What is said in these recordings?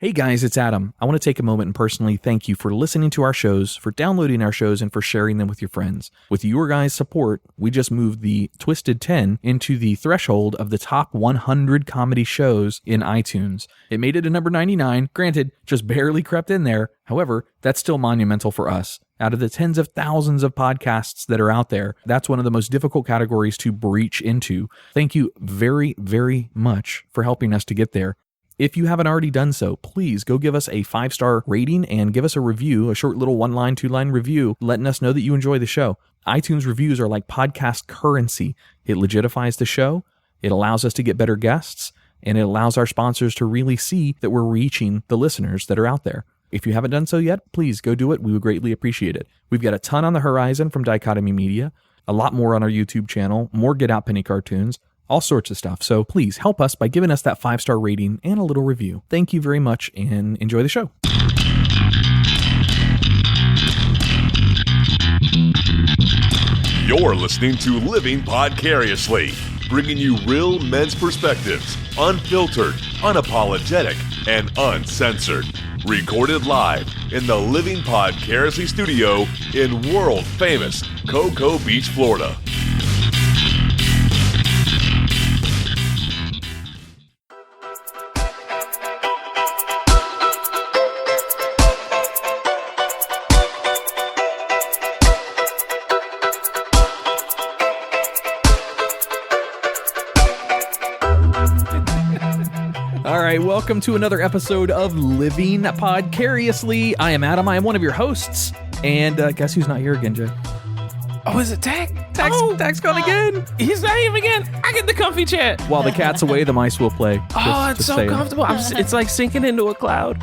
Hey guys, it's Adam. I want to take a moment and personally thank you for listening to our shows, for downloading our shows, and for sharing them with your friends. With your guys' support, we just moved the Twisted 10 into the threshold of the top 100 comedy shows in iTunes. It made it to number 99, granted, just barely crept in there. However, that's still monumental for us. Out of the tens of thousands of podcasts that are out there, that's one of the most difficult categories to breach into. Thank you very, very much for helping us to get there. If you haven't already done so, please go give us a 5-star rating and give us a review, a short little 1-line, 2-line review, letting us know that you enjoy the show. iTunes reviews are like podcast currency. It legitifies the show, it allows us to get better guests, and it allows our sponsors to really see that we're reaching the listeners that are out there. If you haven't done so yet, please go do it. We would greatly appreciate it. We've got a ton on the horizon from Dichotomy Media, a lot more on our YouTube channel, more Get Out Penny cartoons, all sorts of stuff. So please help us by giving us that 5-star rating and a little review. Thank you very much and enjoy the show. You're listening to Living Podcariously, bringing you real men's perspectives, unfiltered, unapologetic, and uncensored. Recorded live in the Living Podcariously studio in world-famous Cocoa Beach, Florida. Welcome to another episode of Living Podcariously. I am Adam. I am one of your hosts. And guess who's not here again, Jay? Oh, is it Tag? Tag's gone again. He's not here again. I get the comfy chair. While the cat's away, the mice will play. It's so comfortable. It's like sinking into a cloud.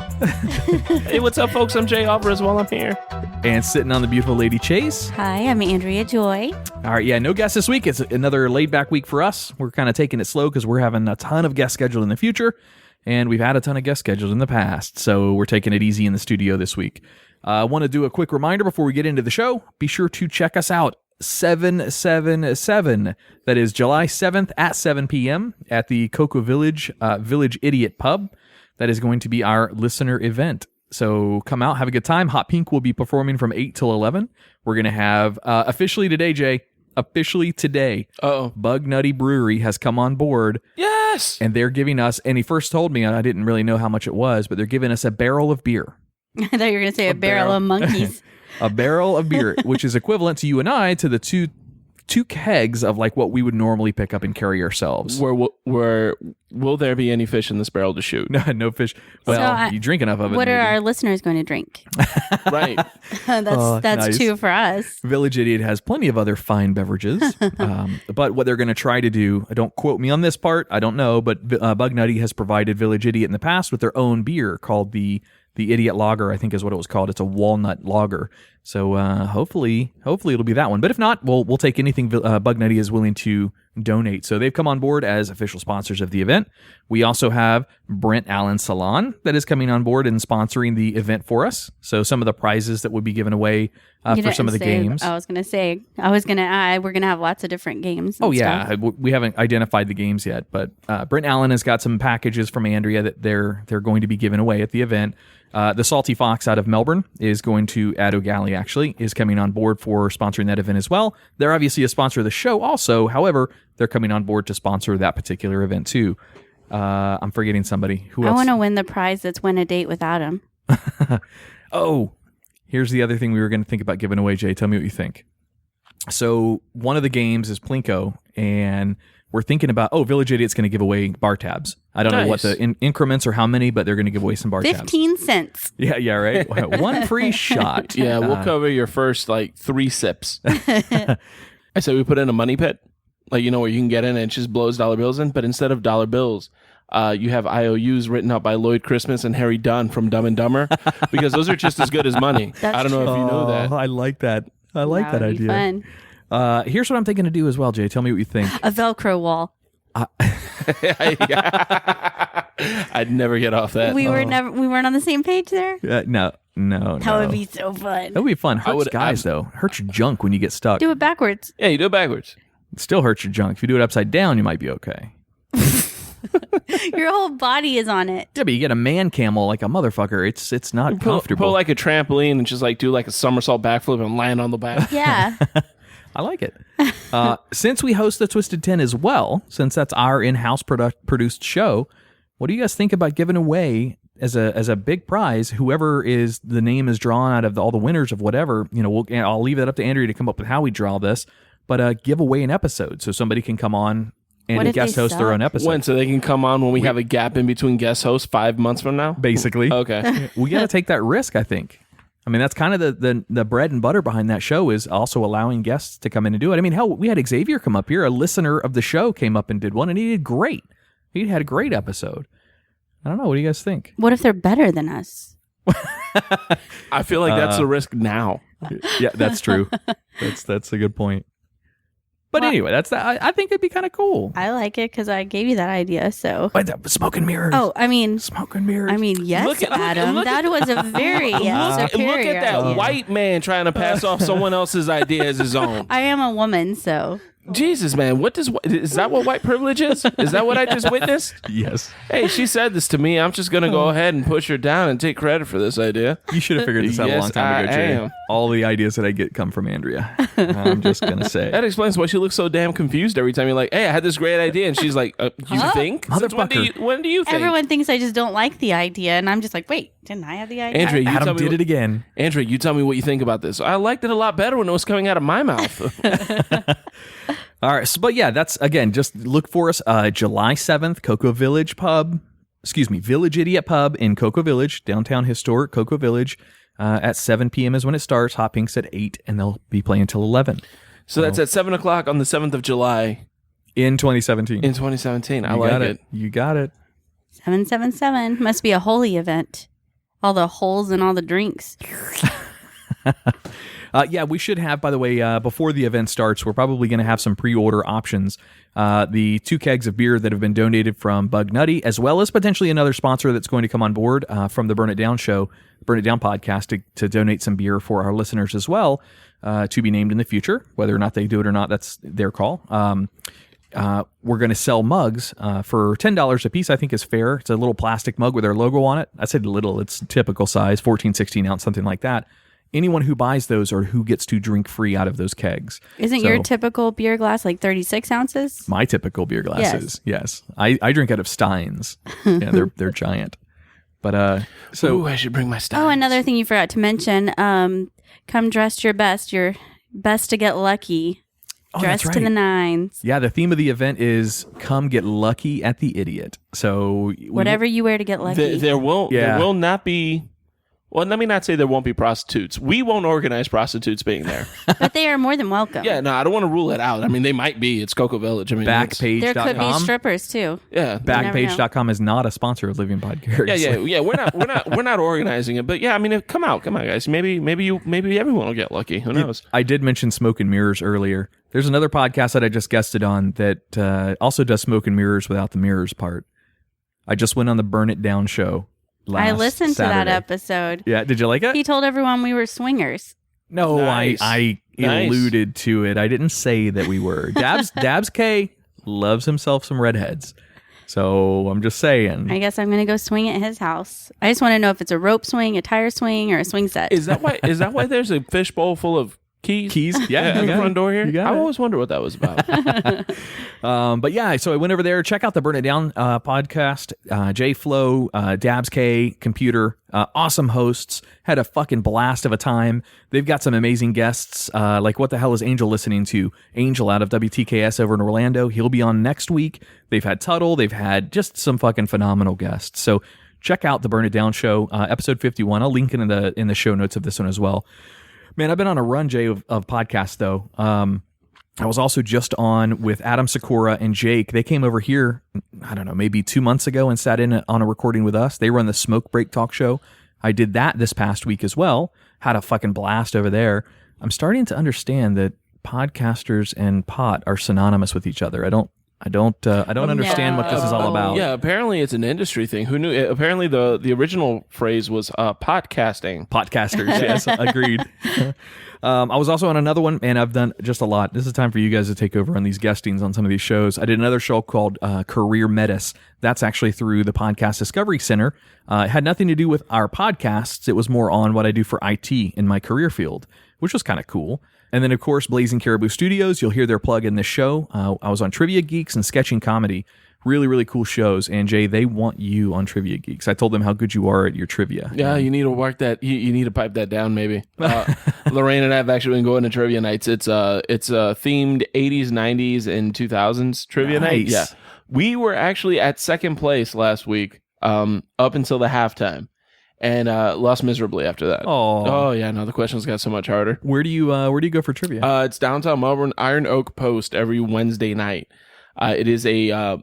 Hey, what's up, folks? I'm Jay Alvarez while I'm here. And sitting on the beautiful Lady Chase. Hi, I'm Andrea Joy. All right, no guests this week. It's another laid-back week for us. We're kind of taking it slow because we're having a ton of guests scheduled in the future. And we've had a ton of guests scheduled in the past, so we're taking it easy in the studio this week. I want to do a quick reminder before we get into the show. Be sure to check us out 777. That is July 7th at 7 p.m. at the Cocoa Village Idiot Pub. That is going to be our listener event. So come out, have a good time. Hot Pink will be performing from 8 till 11. We're going to have, officially today, Jay, Bug Nutty Brewery has come on board. Yes! And they're giving us, and he first told me, and I didn't really know how much it was, but they're giving us a barrel of beer. I thought you were going to say a barrel of monkeys. A barrel of beer, which is equivalent to you and I to the two kegs of like what we would normally pick up and carry ourselves. Will there be any fish in this barrel to shoot? No fish. Well, you drink enough of it. What are our listeners going to drink? Right. That's nice. 2 for us. Village Idiot has plenty of other fine beverages. But what they're going to try to do, don't quote me on this part, I don't know, but Bug Nutty has provided Village Idiot in the past with their own beer called the Idiot Lager, I think is what it was called. It's a walnut lager. So hopefully it'll be that one. But if not, we'll take anything Bug Nutty is willing to donate. So they've come on board as official sponsors of the event. We also have Brent Allen Salon that is coming on board and sponsoring the event for us. So some of the prizes that would be given away for some of the games. I was going to add, we're going to have lots of different games. Oh, yeah. We haven't identified the games yet, but Brent Allen has got some packages from Andrea that they're going to be giving away at the event. The Salty Fox out of Melbourne is going to, at O'Galley actually, is coming on board for sponsoring that event as well. They're obviously a sponsor of the show also. However, they're coming on board to sponsor that particular event too. I'm forgetting somebody. Who else? I want to win the prize that's Win a Date with Adam. Oh, here's the other thing we were going to think about giving away, Jay. Tell me what you think. So one of the games is Plinko, and we're thinking about, Village Idiot's going to give away bar tabs. I don't know what the increments or how many, but they're going to give away some bar 15 tabs. 15 cents. Yeah, right. One free shot. Yeah, we'll cover your first 3 sips. I say we put in a money pit, where you can get in and it just blows dollar bills in, but instead of dollar bills, you have IOUs written out by Lloyd Christmas and Harry Dunn from Dumb and Dumber, because those are just as good as money. I don't know if you know that. I like that. I like that idea. Fun. Here's what I'm thinking to do as well, Jay. Tell me what you think. A Velcro wall. I'd never get off that. We weren't on the same page there? No. That would be so fun. That would be fun. Hurts guys, though. Hurts your junk when you get stuck. Do it backwards. Yeah, you do it backwards. It still hurts your junk. If you do it upside down, you might be okay. Your whole body is on it. Yeah, but you get a man camel like a motherfucker. It's not comfortable. Pull like a trampoline and just like do like a somersault backflip and land on the back. Yeah. I like it. Since we host the Twisted 10 as well, since that's our in-house produced show, what do you guys think about giving away as a big prize, whoever is the name is drawn out of all the winners of whatever, I'll leave it up to Andrea to come up with how we draw this, but give away an episode so somebody can come on and guest host their own episode. When? So they can come on when we have a gap in between guest hosts 5 months from now? Basically. Okay. We got to take that risk, I think. I mean, that's kind of the bread and butter behind that show is also allowing guests to come in and do it. I mean, hell, we had Xavier come up here. A listener of the show came up and did one, and he did great. He had a great episode. I don't know. What do you guys think? What if they're better than us? I feel like that's the risk now. Yeah, that's true. That's a good point. But anyway, that's that. I think it'd be kind of cool. I like it because I gave you that idea. So smoke and mirrors. Oh, I mean, smoke and mirrors. I mean, yes, Adam. That was a very Look superior at that idea. white man trying to pass off someone else's idea as his own. I am a woman, so Jesus, man, is that what white privilege is? Is that what I just witnessed? Yes. Hey, she said this to me. I'm just gonna go ahead and push her down and take credit for this idea. You should have figured this out a long time ago, Jay. am. All the ideas that I get come from Andrea. I'm just gonna say. That explains why she looks so damn confused every time you're like, "Hey, I had this great idea," and she's like, "You think? Since Motherfucker. when do you think?" everyone thinks I just don't like the idea, and I'm just like, wait, didn't I have the idea? Andrea, you tell Adam me did it again. Andrea, you tell me what you think about this. I liked it a lot better when it was coming out of my mouth. All right, but yeah, that's again. Just look for us July 7th, Village Idiot Pub in Cocoa Village, downtown historic Cocoa Village. At 7 p.m. is when it starts. Hot Pink's at 8, and they'll be playing until 11. So that's at 7 o'clock on the 7th of July in 2017. in 2017. I like it. You got it. 777 must be a holy event. All the holes and all the drinks. Yeah, we should have, by the way, before the event starts, we're probably going to have some pre-order options. The 2 kegs of beer that have been donated from Bug Nutty, as well as potentially another sponsor that's going to come on board from the Burn It Down podcast to donate some beer for our listeners as well, to be named in the future. Whether or not they do it or not, that's their call. We're going to sell mugs for $10 a piece. I think is fair. It's a little plastic mug with our logo on it. I said little. It's typical size, 14, 16 ounce, something like that. Anyone who buys those or who gets to drink free out of those kegs. Isn't your typical beer glass like 36 ounces? My typical beer glasses, yes. I drink out of Steins. Yeah, they're giant. But so I should bring my stuff. Oh, another thing you forgot to mention. Come dressed your best. Your best to get lucky. Dressed that's to the right. nines. Yeah, the theme of the event is come get lucky at the idiot. So Whatever you wear to get lucky. There will not be. Well, let me not say there won't be prostitutes. We won't organize prostitutes being there. But they are more than welcome. Yeah, no, I don't want to rule it out. I mean, they might be. It's Cocoa Village. I mean, Backpage.com. There could be strippers too. Yeah, Backpage.com is not a sponsor of Living Podcariously. Yeah. We're not organizing it, but yeah, I mean, come on, guys. Maybe everyone will get lucky. Who knows? I did mention Smoke and Mirrors earlier. There's another podcast that I just guested on that also does Smoke and Mirrors without the mirrors part. I just went on the Burn It Down show. I listened to that episode. Yeah, did you like it? He told everyone we were swingers. No, Nice. I alluded to it. I didn't say that we were. Dabs K loves himself some redheads. So I'm just saying. I guess I'm going to go swing at his house. I just want to know if it's a rope swing, a tire swing, or a swing set. Is that why there's a fishbowl full of keys? Yeah, at the front door here. I it. always wonder what that was about. But yeah, so I went over there. Check out the Burn It Down podcast. Jay Flo, Dabs K, Computer, awesome hosts. Had a fucking blast of a time. They've got some amazing guests. Like what the hell is Angel listening to? Angel out of WTKS over in Orlando. He'll be on next week. They've had Tuttle. They've had just some fucking phenomenal guests. So check out the Burn It Down show, episode 51. I'll link it in the show notes of this one as well. Man, I've been on a run, Jay, of podcasts, though. I was also just on with Adam Sakura and Jake. They came over here, I don't know, maybe 2 months ago and sat in on a recording with us. They run the Smoke Break Talk Show. I did that this past week as well. Had a fucking blast over there. I'm starting to understand that podcasters and pot are synonymous with each other. I don't I don't understand what this is all about. Yeah, apparently it's an industry thing. Who knew? Apparently the original phrase was podcasting. Podcasters, yes, agreed. I was also on another one, and I've done just a lot. This is time for you guys to take over on these guestings on some of these shows. I did another show called Career Metis. That's actually through the Podcast Discovery Center. It had nothing to do with our podcasts. It was more on what I do for IT in my career field, which was kind of cool. And then, of course, Blazing Caribou Studios. You'll hear their plug in this show. I was on Trivia Geeks and Sketching Comedy. Really, really cool shows. And, Jay, they want you on Trivia Geeks. I told them how good you are at your trivia. Yeah, you need to work that. You need to pipe that down, maybe. Lorraine and I have actually been going to trivia nights. It's themed 80s, 90s, and 2000s trivia night. Yeah. We were actually at second place last week up until the halftime. And lost miserably after that. Oh yeah, no, the questions got so much harder. Where do you go for trivia? It's downtown Melbourne, Iron Oak Post every Wednesday night. It is a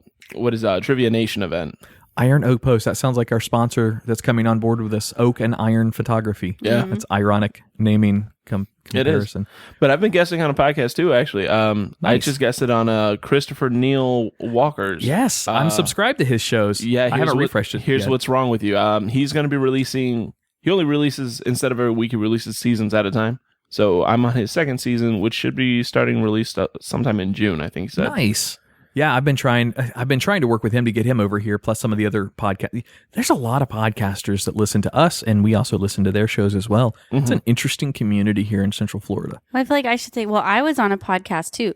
Trivia Nation event. Iron Oak Post. That sounds like our sponsor that's coming on board with this. Oak and Iron Photography. Yeah, it's ironic naming comparison. It is. But I've been guessing on a podcast too. Actually, Nice. I just guessed it on Christopher Neil Walker's. Yes, I'm subscribed to his shows. Yeah, I haven't refreshed it. Here's yet. what's wrong with you. He's going to be releasing. He only releases, instead of every week, he releases seasons at a time. So I'm on his second season, which should be starting released sometime in June, I think he said. Nice. Yeah, I've been trying to work with him to get him over here, plus some of the other podcasts. There's a lot of podcasters that listen to us, and we also listen to their shows as well. Mm-hmm. It's an interesting community here in Central Florida. Well, I feel like I should say, I was on a podcast too.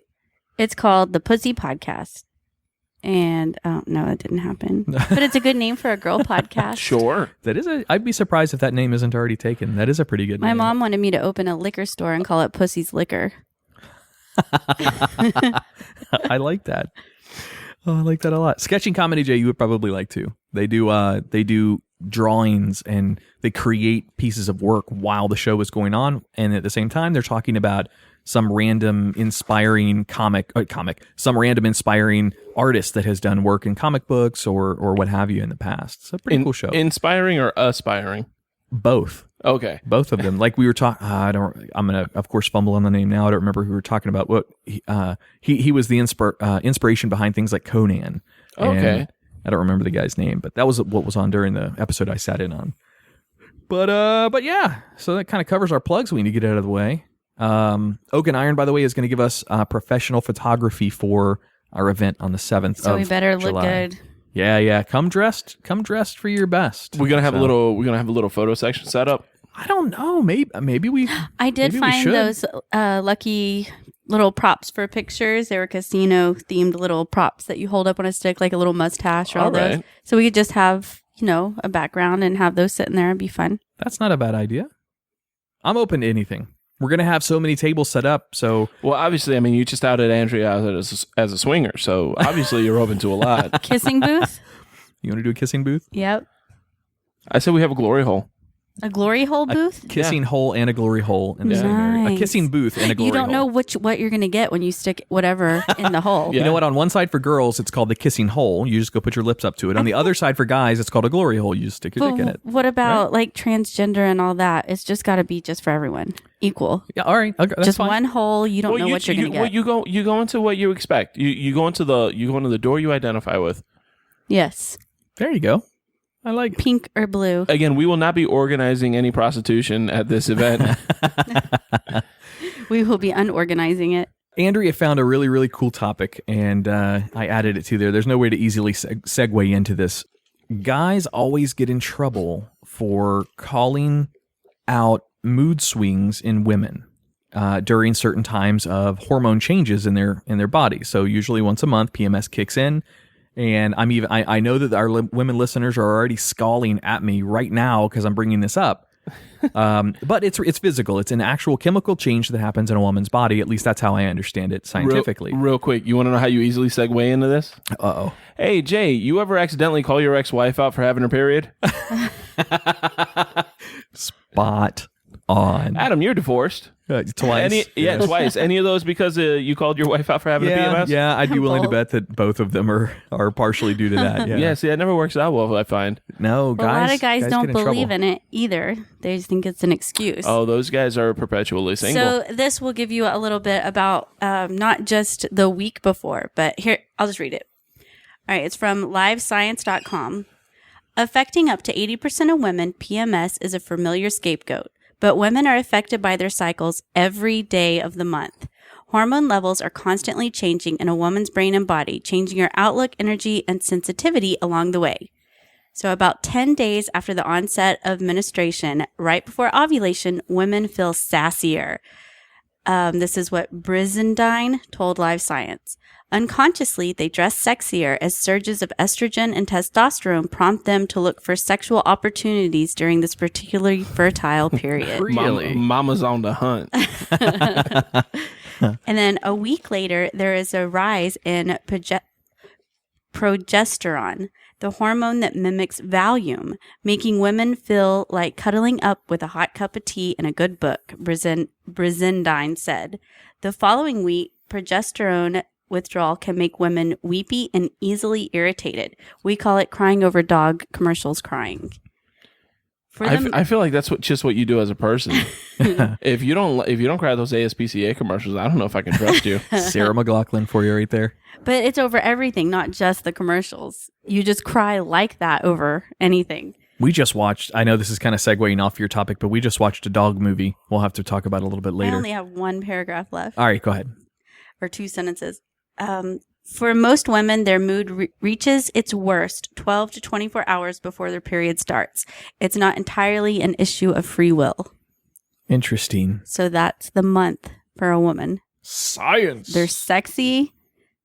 It's called the Pussy Podcast. And no, it didn't happen. But it's a good name for a girl podcast. Sure. I'd be surprised if that name isn't already taken. That is a pretty good name. My mom wanted me to open a liquor store and call it Pussy's Liquor. I like that. Oh, I like that a lot. Sketching Comedy, Jay, you would probably like too. They do drawings and they create pieces of work while the show is going on, and at the same time they're talking about some random inspiring some random inspiring artist that has done work in comic books or what have you in the past. It's a pretty cool show. Inspiring or aspiring? Both. Okay. Both of them. Like we were talking, I'm going to, of course, fumble on the name now. I don't remember who we were talking about. What he was the inspiration behind things like Conan. Okay. I don't remember the guy's name, but that was what was on during the episode I sat in on. But yeah, so that kind of covers our plugs we need to get out of the way. Oak and Iron, by the way, is going to give us professional photography for our event on the 7th of July. So we better look good. Yeah. Come dressed for your best. We're gonna have a little photo section set up. I don't know. Maybe we. I did find those lucky little props for pictures. They were casino themed little props that you hold up on a stick, like a little mustache or all those. Right. So we could just have a background and have those sitting there and be fun. That's not a bad idea. I'm open to anything. We're going to have so many tables set up, so... Well, obviously, I mean, you just outed Andrea as a swinger, so obviously you're open to a lot. Kissing booth? You want to do a kissing booth? Yep. I said we have a glory hole. A glory hole booth? A kissing hole and a glory hole in the same area. A kissing booth and a glory hole. You don't know what you're going to get when you stick whatever in the hole. You know what? On one side for girls, it's called the kissing hole. You just go put your lips up to it. On the other side for guys, it's called a glory hole. You just stick your dick in it. What about like transgender and all that? It's just got to be just for everyone. Equal. Yeah, all right. Okay, that's just fine. one hole. You don't know what you're going to get. You go into what you expect. You go into the door you identify with. Yes. There you go. I like pink or blue. Again, we will not be organizing any prostitution at this event. We will be unorganizing it. Andrea found a really, really cool topic, and I added it to there. There's no way to easily segue into this. Guys always get in trouble for calling out mood swings in women during certain times of hormone changes in their body. So usually once a month, PMS kicks in. And I know that our women listeners are already scowling at me right now because I'm bringing this up. But it's physical. It's an actual chemical change that happens in a woman's body. At least that's how I understand it scientifically. Real quick, you want to know how you easily segue into this? Uh-oh. Hey, Jay, you ever accidentally call your ex-wife out for having her period? Spot on. Adam, you're divorced. Twice. Twice. Any of those because you called your wife out for having a PMS? Yeah, I'd be willing to Both. bet that both of them are partially due to that. Yeah. See, that never works out well, I find. No, Well, guys. a lot of guys don't get believe trouble. in it either. They just think it's an excuse. Oh, those guys are perpetually single. So this will give you a little bit about not just the week before, but here, I'll just read it. All right, it's from livescience.com. Affecting up to 80% of women, PMS is a familiar scapegoat, but women are affected by their cycles every day of the month. Hormone levels are constantly changing in a woman's brain and body, changing her outlook, energy, and sensitivity along the way. So about 10 days after the onset of menstruation, right before ovulation, women feel sassier. This is what Brizendine told Live Science. Unconsciously, they dress sexier as surges of estrogen and testosterone prompt them to look for sexual opportunities during this particularly fertile period. Really? Mama's on the hunt. And then a week later, there is a rise in progesterone, the hormone that mimics Valium, making women feel like cuddling up with a hot cup of tea and a good book, Brizendine said. The following week, progesterone withdrawal can make women weepy and easily irritated. We call it crying over dog commercials crying. I feel like that's just what you do as a person. If you don't cry at those ASPCA commercials, I don't know if I can trust you. Sarah McLachlan for you right there. But it's over everything, not just the commercials. You just cry like that over anything. We just watched, I know this is kind of segueing off your topic, but we just watched a dog movie. We'll have to talk about it a little bit I later. only have one paragraph left. All right, go ahead. Or 2 sentences. For most women, their mood reaches its worst 12 to 24 hours before their period starts. It's not entirely an issue of free will. Interesting. So that's the month for a woman. Science. They're sexy,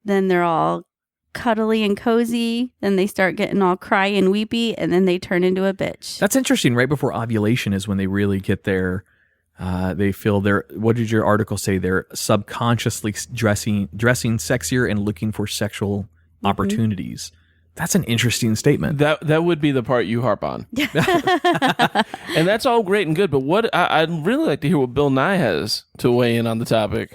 then they're all cuddly and cozy, then they start getting all cry and weepy, and then they turn into a bitch. That's interesting. Right before ovulation is when they really get their, they feel their, what did your article say? They're subconsciously dressing sexier and looking for sexual opportunities. That's an interesting statement. That would be the part you harp on. And that's all great and good, but what I'd really like to hear what Bill Nye has to weigh in on the topic.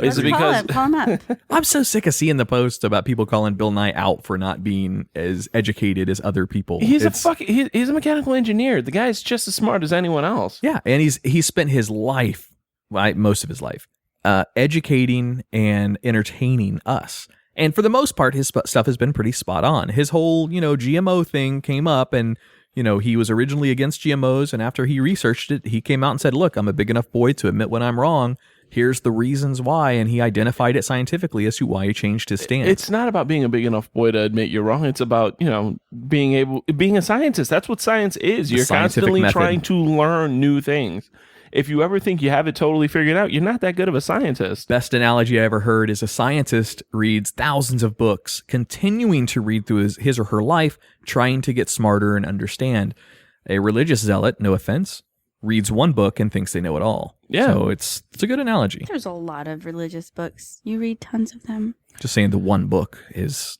Is it because Call him up. I'm so sick of seeing the posts about people calling Bill Nye out for not being as educated as other people. he's a mechanical engineer. The guy's just as smart as anyone else. Yeah, and he's spent his life, most of his life, educating and entertaining us. And for the most part, his stuff has been pretty spot on. His whole, GMO thing came up, and he was originally against GMOs, and after he researched it, he came out and said, "Look, I'm a big enough boy to admit when I'm wrong. Here's the reasons why," and he identified it scientifically as to why he changed his stance. It's not about being a big enough boy to admit you're wrong. It's about, being a scientist. That's what science is. You're constantly trying to learn new things. If you ever think you have it totally figured out, you're not that good of a scientist. Best analogy I ever heard is a scientist reads thousands of books, continuing to read through his or her life, trying to get smarter and understand. A religious zealot, no offense, reads one book and thinks they know it all. Yeah. So it's a good analogy. There's a lot of religious books. You read tons of them. Just saying the one book is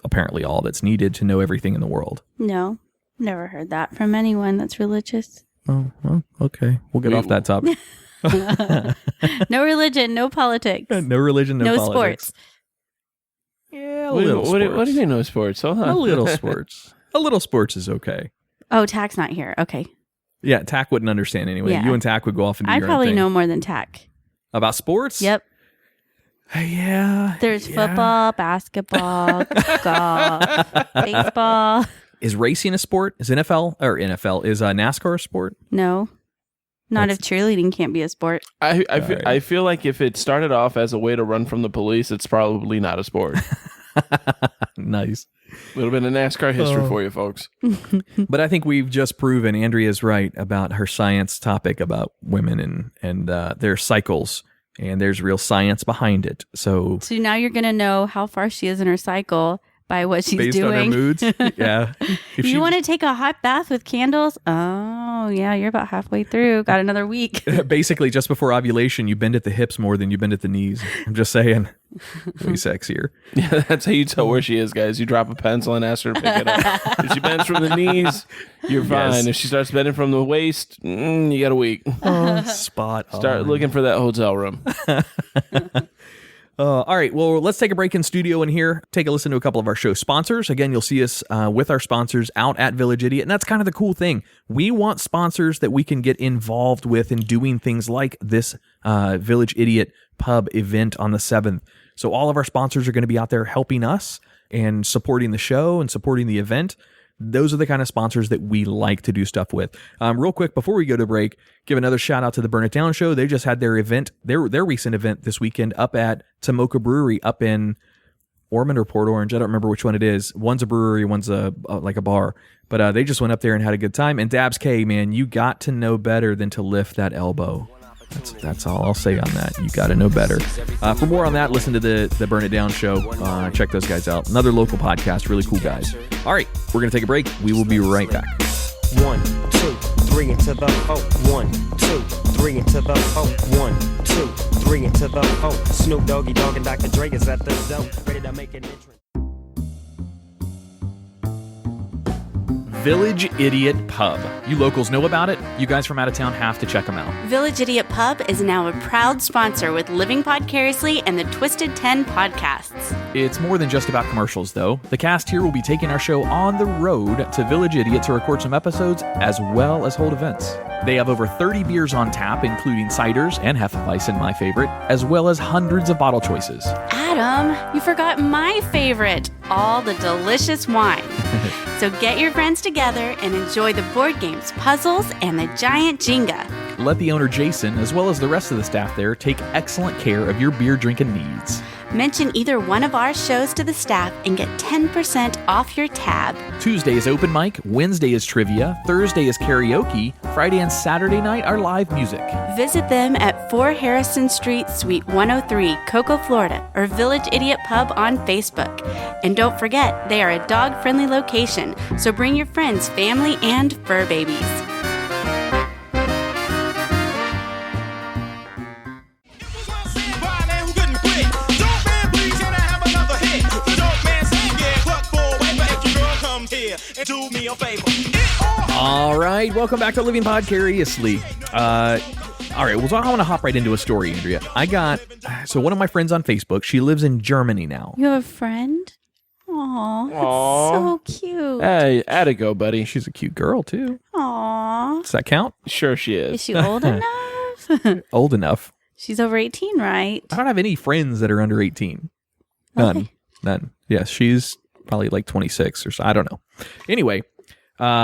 apparently all that's needed to know everything in the world. No, never heard that from anyone that's religious. Oh, well, okay. We'll get off that topic. No religion, no politics. No religion, no politics. Sports. Yeah, a What little sports. do you mean no sports? Hold on. A little sports. A little sports is okay. Oh, Tack's not here. Okay. Yeah, Tack wouldn't understand anyway. Yeah. You and Tack would go off and do I your own probably thing. know more than Tack. About sports? Yep. Yeah. There's football, basketball, golf, baseball. Is racing a sport? Is NASCAR a sport? No. Not if cheerleading can't be a sport. I feel like if it started off as a way to run from the police, it's probably not a sport. Nice. A little bit of NASCAR history for you folks. But I think we've just proven Andrea's right about her science topic about women and their cycles. And there's real science behind it. So now you're going to know how far she is in her cycle by what she's based doing. on her moods. Yeah. You want to take a hot bath with candles? Oh. Oh, yeah, you're about halfway through. Got another week. Basically, just before ovulation, you bend at the hips more than you bend at the knees. I'm just saying. Way sexier. Yeah, that's how you tell where she is, guys. You drop a pencil and ask her to pick it up. If she bends from the knees, you're fine. Yes. If she starts bending from the waist, you got a week. Spot on. Start looking for that hotel room. All right, well, let's take a break in studio in here, take a listen to a couple of our show sponsors. Again, you'll see us with our sponsors out at Village Idiot, and that's kind of the cool thing. We want sponsors that we can get involved with in doing things like this Village Idiot pub event on the 7th. So all of our sponsors are going to be out there helping us and supporting the show and supporting the event. Those are the kind of sponsors that we like to do stuff with. Real quick, before we go to break, give another shout out to the Burn It Down show. They just had their event, their recent event this weekend up at Tomoka Brewery up in Ormond or Port Orange. I don't remember which one it is. One's a brewery, one's like a bar. But they just went up there and had a good time. And Dabs K, man, you got to know better than to lift that elbow. That's all I'll say on that. You got to know better. For more on that, listen to the Burn It Down show. Check those guys out. Another local podcast. Really cool guys. All right, we're going to take a break. We will be right back. 1, 2, 3 into the 4. 1, 2, 3 into the 4. 1, 2, 3 into the 4. Snoop Doggy Dogg and Dr. Dre is at the door. Ready to make an entrance. Village Idiot Pub. You locals know about it. You guys from out of town have to check them out. Village Idiot Pub is now a proud sponsor with Living Podcariously and the Twisted 10 podcasts. It's more than just about commercials, though. The cast here will be taking our show on the road to Village Idiot to record some episodes as well as hold events. They have over 30 beers on tap, including ciders and Hefeweizen, my favorite, as well as hundreds of bottle choices. Adam, you forgot my favorite, all the delicious wine. So get your friends together and enjoy the board games, puzzles, and the giant Jenga. Let the owner, Jason, as well as the rest of the staff there, take excellent care of your beer drinking needs. Mention either one of our shows to the staff and get 10% off your tab. Tuesday is open mic, Wednesday is trivia, Thursday is karaoke, Friday and Saturday night are live music. Visit them at 4 Harrison Street, Suite 103, Cocoa, Florida, or Village Idiot Pub on Facebook. And don't forget, they are a dog-friendly location, so bring your friends, family, and fur babies. All right, welcome back to Living Podcariously. All right, well, I want to hop right into a story, Andrea. So one of my friends on Facebook, she lives in Germany now. You have a friend? Aww, that's so cute. Hey, atta go, buddy. She's a cute girl, too. Aww. Does that count? Sure she Is is. she old enough? Old enough. She's over 18, right? I don't have any friends that are under 18. None. Okay. None. Yes, she's probably like 26 or so. I don't know. Anyway,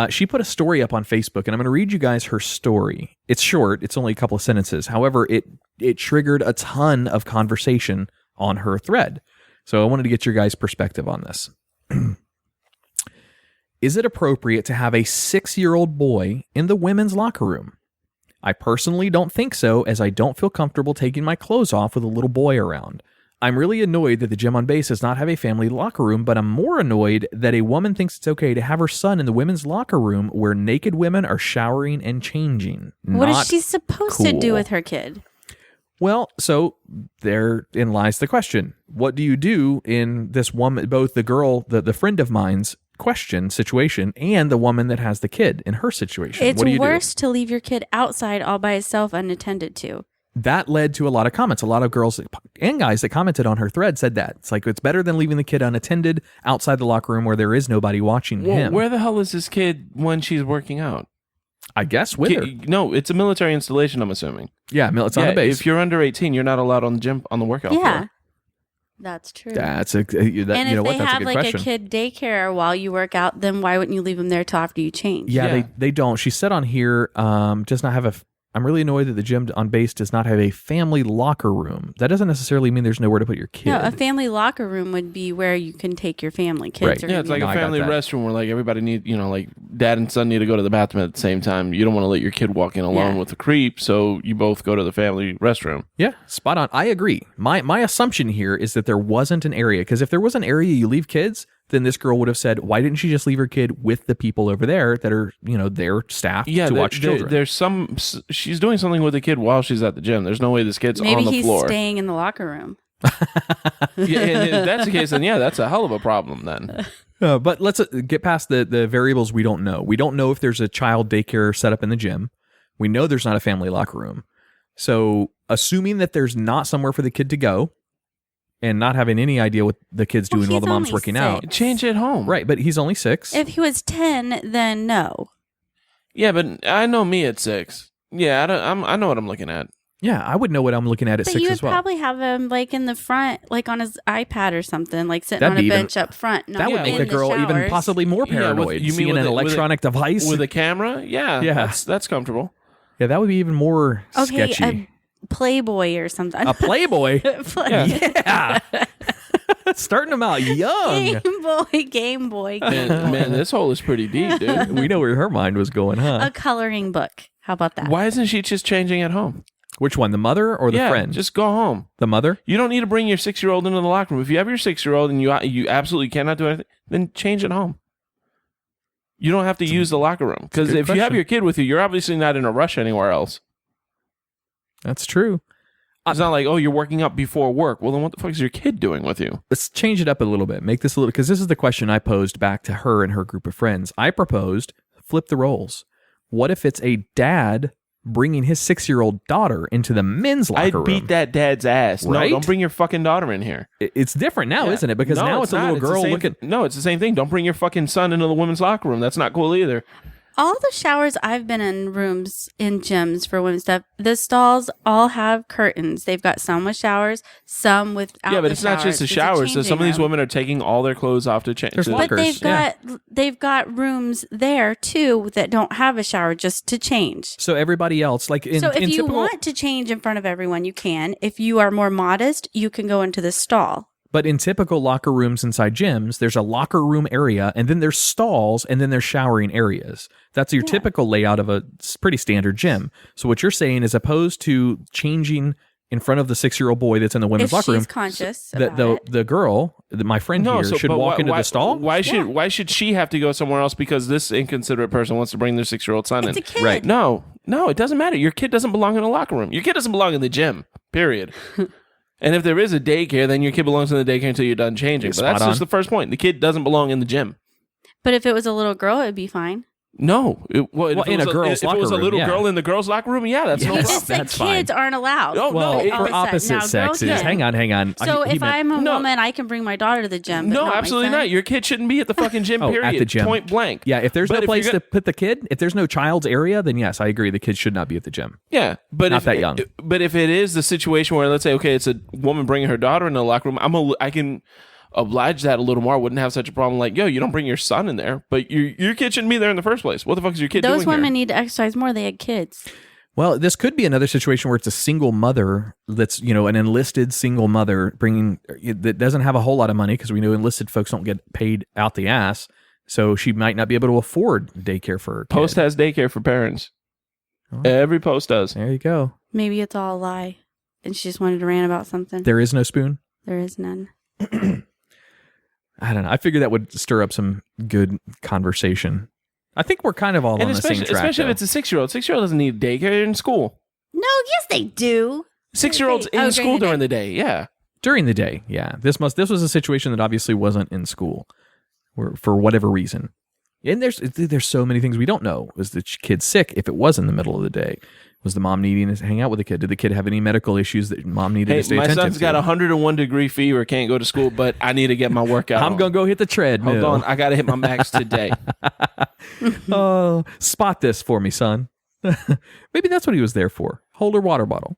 she put a story up on Facebook, and I'm going to read you guys her story. It's short. It's only a couple of sentences. However, it triggered a ton of conversation on her thread. So I wanted to get your guys' perspective on this. Is it appropriate to have a 6-year-old boy in the women's locker room? I personally don't think so, as I don't feel comfortable taking my clothes off with a little boy around. I'm really annoyed that the gym on base does not have a family locker room, but I'm more annoyed that a woman thinks it's okay to have her son in the women's locker room where naked women are showering and changing. What is she supposed to do with her kid? Well, so therein lies the question. What do you do in this woman, both the girl, the friend of mine's situation, and the woman that has the kid in her situation? It's what do you worse to leave your kid outside all by itself unattended to. That led to a lot of comments. A lot of girls and guys that commented on her thread said that. It's like, it's better than leaving the kid unattended outside the locker room where there is nobody watching him. Where the hell is this kid when she's working out? I guess with her. No, it's a military installation, I'm assuming. Yeah, it's on the base. If you're under 18, you're not allowed on the workout floor. That's true. That's and if they have like question. a kid daycare while you work out, then why wouldn't you leave them there till after you change? Yeah. They don't. She said on here, does not have I'm really annoyed that the gym on base does not have a family locker room. That doesn't necessarily mean there's nowhere to put your kid. No, a family locker room would be where you can take your family kids. Right. Yeah, it's like a family restroom where like everybody need, like dad and son need to go to the bathroom at the same time. You don't want to let your kid walk in alone with a creep, so you both go to the family restroom. Yeah, spot on. I agree. My assumption here is that there wasn't an area, because if there was an area you leave kids, then this girl would have said, why didn't she just leave her kid with the people over there that are, their staff to watch children? She's doing something with the kid while she's at the gym. There's no way this kid's Maybe on the floor. Maybe he's staying in the locker room. Yeah, and if that's the case, then that's a hell of a problem then. But let's get past the variables we don't know. We don't know if there's a child daycare set up in the gym. We know there's not a family locker room. So assuming that there's not somewhere for the kid to go, and not having any idea what the kid's doing while the mom's working out. Change it home. Right, but he's only 6. If he was 10, then no. Yeah, but I know me at 6. Yeah, I know what I'm looking at. Yeah, I would know what I'm looking at 6 as well. But you would probably have him like in the front, like on his iPad or something, like sitting on a bench up front. That would make the girl even possibly more paranoid. You seeing an electronic device? With a camera? Yeah. That's comfortable. Yeah, that would be even more sketchy. A Playboy or something. A Playboy? Yeah. Starting them out young. Game Boy. Man, this hole is pretty deep, dude. We know where her mind was going, huh? A coloring book. How about that? Why isn't she just changing at home? Which one, the mother or the friend? Just go home. The mother? You don't need to bring your 6-year-old into the locker room. If you have your 6-year-old and you absolutely cannot do anything, then change at home. You don't have to use the locker room. Because if you have your kid with you, you're obviously not in a rush anywhere else. That's true. It's not like, you're working up before work. Well, then what the fuck is your kid doing with you? Let's change it up a little bit. Make this a little, because this is the question I posed back to her and her group of friends. I proposed, flip the roles. What if it's a dad bringing his 6-year-old daughter into the men's locker room? I'd beat that dad's ass. Right? No, don't bring your fucking daughter in here. It's different now, isn't it? Because now it's a little girl looking. No, it's the same thing. Don't bring your fucking son into the women's locker room. That's not cool either. All the showers I've been in rooms in gyms for women's stuff, the stalls all have curtains. They've got some with showers, some without. Yeah, but it's not just the showers. So some of these women are taking all their clothes off to change. There's lockers. But they've got rooms there too that don't have a shower just to change. So everybody else, like in if you typical, want to change in front of everyone, you can. If you are more modest, you can go into the stall. But in typical locker rooms inside gyms, there's a locker room area, and then there's stalls, and then there's showering areas. That's your typical layout of a pretty standard gym. So what you're saying is, opposed to changing in front of the 6-year-old boy that's in the women's locker room, conscious the girl, my friend should walk into the stall. Why should she have to go somewhere else because this inconsiderate person wants to bring their 6-year-old son in? A kid. Right? No, it doesn't matter. Your kid doesn't belong in a locker room. Your kid doesn't belong in the gym. Period. And if there is a daycare, then your kid belongs in the daycare until you're done changing. But that's just the first point. The kid doesn't belong in the gym. But if it was a little girl, it'd be fine. No. In a girl's locker room. If it was a little girl in the girls' locker room, that's no problem. Just kids aren't allowed. Oh, well, no. for opposite sexes. Hang on. So if I'm a woman, I can bring my daughter to the gym. No, absolutely not. Your kid shouldn't be at the fucking gym, period. At the gym. Point blank. Yeah, if there's no place to put the kid, if there's no child's area, then yes, I agree. The kid should not be at the gym. Yeah, but not that young. But if it is the situation where, let's say, okay, it's a woman bringing her daughter in the locker room, I can oblige that a little more. I wouldn't have such a problem like, you don't bring your son in there, but your kid shouldn't be there in the first place. What the fuck is your kid doing Those women here? need to exercise more. They had kids. Well, this could be another situation where it's a single mother that's, an enlisted single mother that doesn't have a whole lot of money, because we know enlisted folks don't get paid out the ass. So she might not be able to afford daycare for her kid. Post has daycare for parents. Oh. Every post does. There you go. Maybe it's all a lie, and she just wanted to rant about something. There is no spoon? There is none. I don't know. I figured that would stir up some good conversation. I think we're kind of all on the same track. Especially though. if it's a 6-year-old. 6-year-old doesn't need daycare. They're in school. No, yes, they do. 6-year-olds in school during the day. Yeah. During the day, yeah. This was a situation that obviously wasn't in school, for whatever reason. And there's so many things we don't know. Was the kid sick? If it was in the middle of the day, was the mom needing to hang out with the kid? Did the kid have any medical issues that mom needed to stay attentive to? My son's got 101-degree fever, can't go to school, but I need to get my workout. I'm gonna go hit the treadmill. Hold on, I got to hit my max today. Oh, spot this for me, son. Maybe that's what he was there for. Hold her water bottle.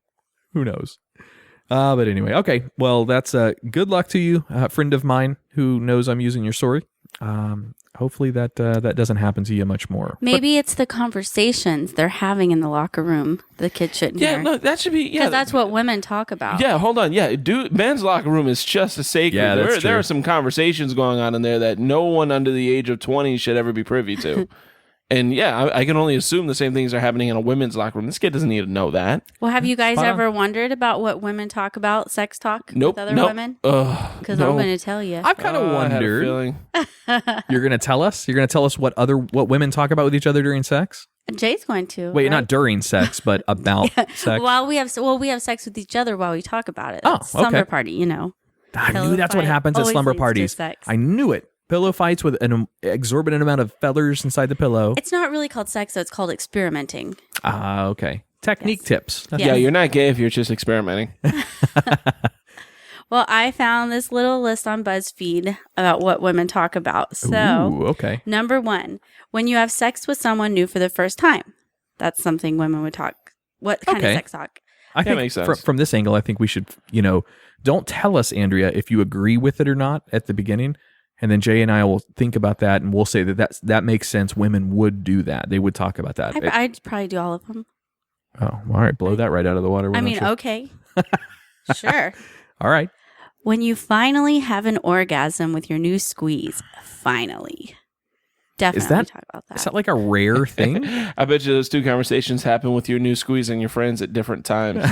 Who knows? But anyway, okay. Well, that's good luck to you, friend of mine who knows I'm using your story. Hopefully that doesn't happen to you much more. Maybe it's the conversations they're having in the locker room the kid shouldn't hear. Yeah, no, that should be... Yeah, because that's what women talk about. Yeah, hold on. Yeah, men's locker room is just as sacred. Yeah, that's true. There are some conversations going on in there that no one under the age of 20 should ever be privy to. And yeah, I can only assume the same things are happening in a women's locker room. This kid doesn't need to know that. Well, have you guys Spot on. ever wondered about what women talk about, sex talk Nope. with other nope. women? Because I'm going to tell you. I've kind of I had a wondered. feeling. You're going to tell us? You're going to tell us what women talk about with each other during sex? Jay's going to. Wait, right? not during sex, but about sex. While we have sex with each other while we talk about it. Oh, It's slumber okay. party, you know. I Pillow knew that's what fight happens at always slumber leads to parties. sex. I knew it. Pillow fights with an exorbitant amount of feathers inside the pillow. It's not really called sex, though. It's called experimenting. Ah, okay. Technique tips. Yes. Yeah, you're not gay if you're just experimenting. Well, I found this little list on BuzzFeed about what women talk about. So, Ooh, okay. number 1, when you have sex with someone new for the first time. That's something women would talk. What kind Okay. of sex talk? I think makes sense. From this angle, I think we should, don't tell us, Andrea, if you agree with it or not at the beginning. And then Jay and I will think about that, and we'll say that makes sense. Women would do that. They would talk about that. I'd probably do all of them. Oh, all right. Blow that right out of the water. why I don't mean, you? okay. Sure. All right. When you finally have an orgasm with your new squeeze. Finally. Definitely talk about that. Is that like a rare thing? I bet you those two conversations happen with your new squeeze and your friends at different times.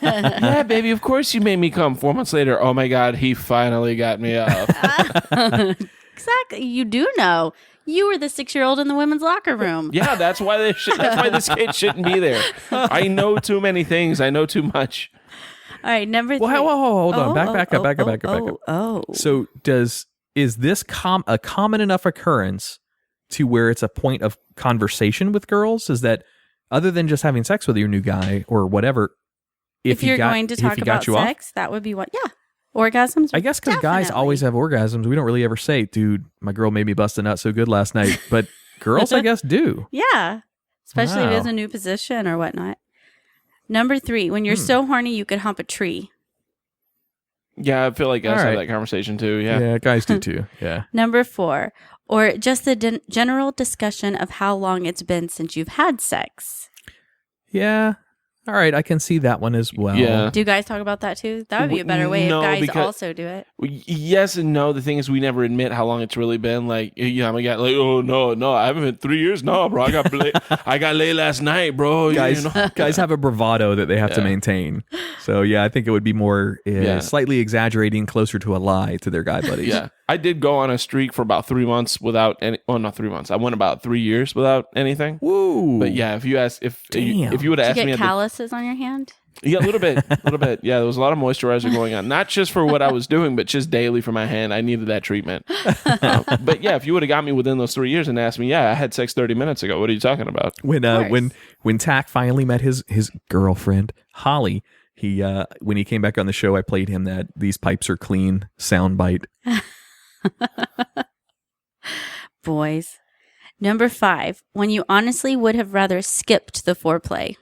Yeah, baby, of course you made me come. 4 months later, oh my God, he finally got me up. Exactly. You do know. You were the 6-year-old in the women's locker room. Yeah, that's why that's why this kid shouldn't be there. I know too many things. I know too much. All right, number 3. Well, hold on. Back up. Oh. So is this a common enough occurrence to where it's a point of conversation with girls? Is that other than just having sex with your new guy or whatever? If you're going to talk about sex, that would be what? Yeah. Orgasms? I guess because guys always have orgasms. We don't really ever say, dude, my girl made me bust a nut so good last night. But girls, I guess, do. Yeah. Especially if Wow. it's a new position or whatnot. Number 3, when you're so horny, you could hump a tree. Yeah, I feel like guys All right. have that conversation too. Yeah. Yeah, guys do too. Yeah. Number 4, or just the general discussion of how long it's been since you've had sex. Yeah. All right. I can see that one as well. Yeah. Do guys talk about that too? That would be a better way No, if guys because- also do it. Yes and no. The thing is, we never admit how long it's really been. Like, yeah, I'm a guy. Like, oh no, I haven't been 3 years. No, bro, I got laid last night, bro. Guys, You know? guys have a bravado that they have to Yeah. maintain. So yeah, I think it would be more Yeah. slightly exaggerating, closer to a lie to their guy buddies. Yeah, I did go on a streak for about 3 months without any. Oh, not 3 months. I went about 3 years without anything. Woo. But yeah, if you ask, if you would have Did asked you me, get at the, calluses on your hand? yeah, a little bit. Yeah, there was a lot of moisturizer going on, not just for what I was doing, but just daily for my hand. I needed that treatment. But yeah, if you would have got me within those 3 years and asked me, yeah, I had sex 30 minutes ago. What are you talking about? When Tack finally met his girlfriend Holly, he when he came back on the show, I played him that "These Pipes Are Clean" soundbite. Boys. Number 5, when you honestly would have rather skipped the foreplay.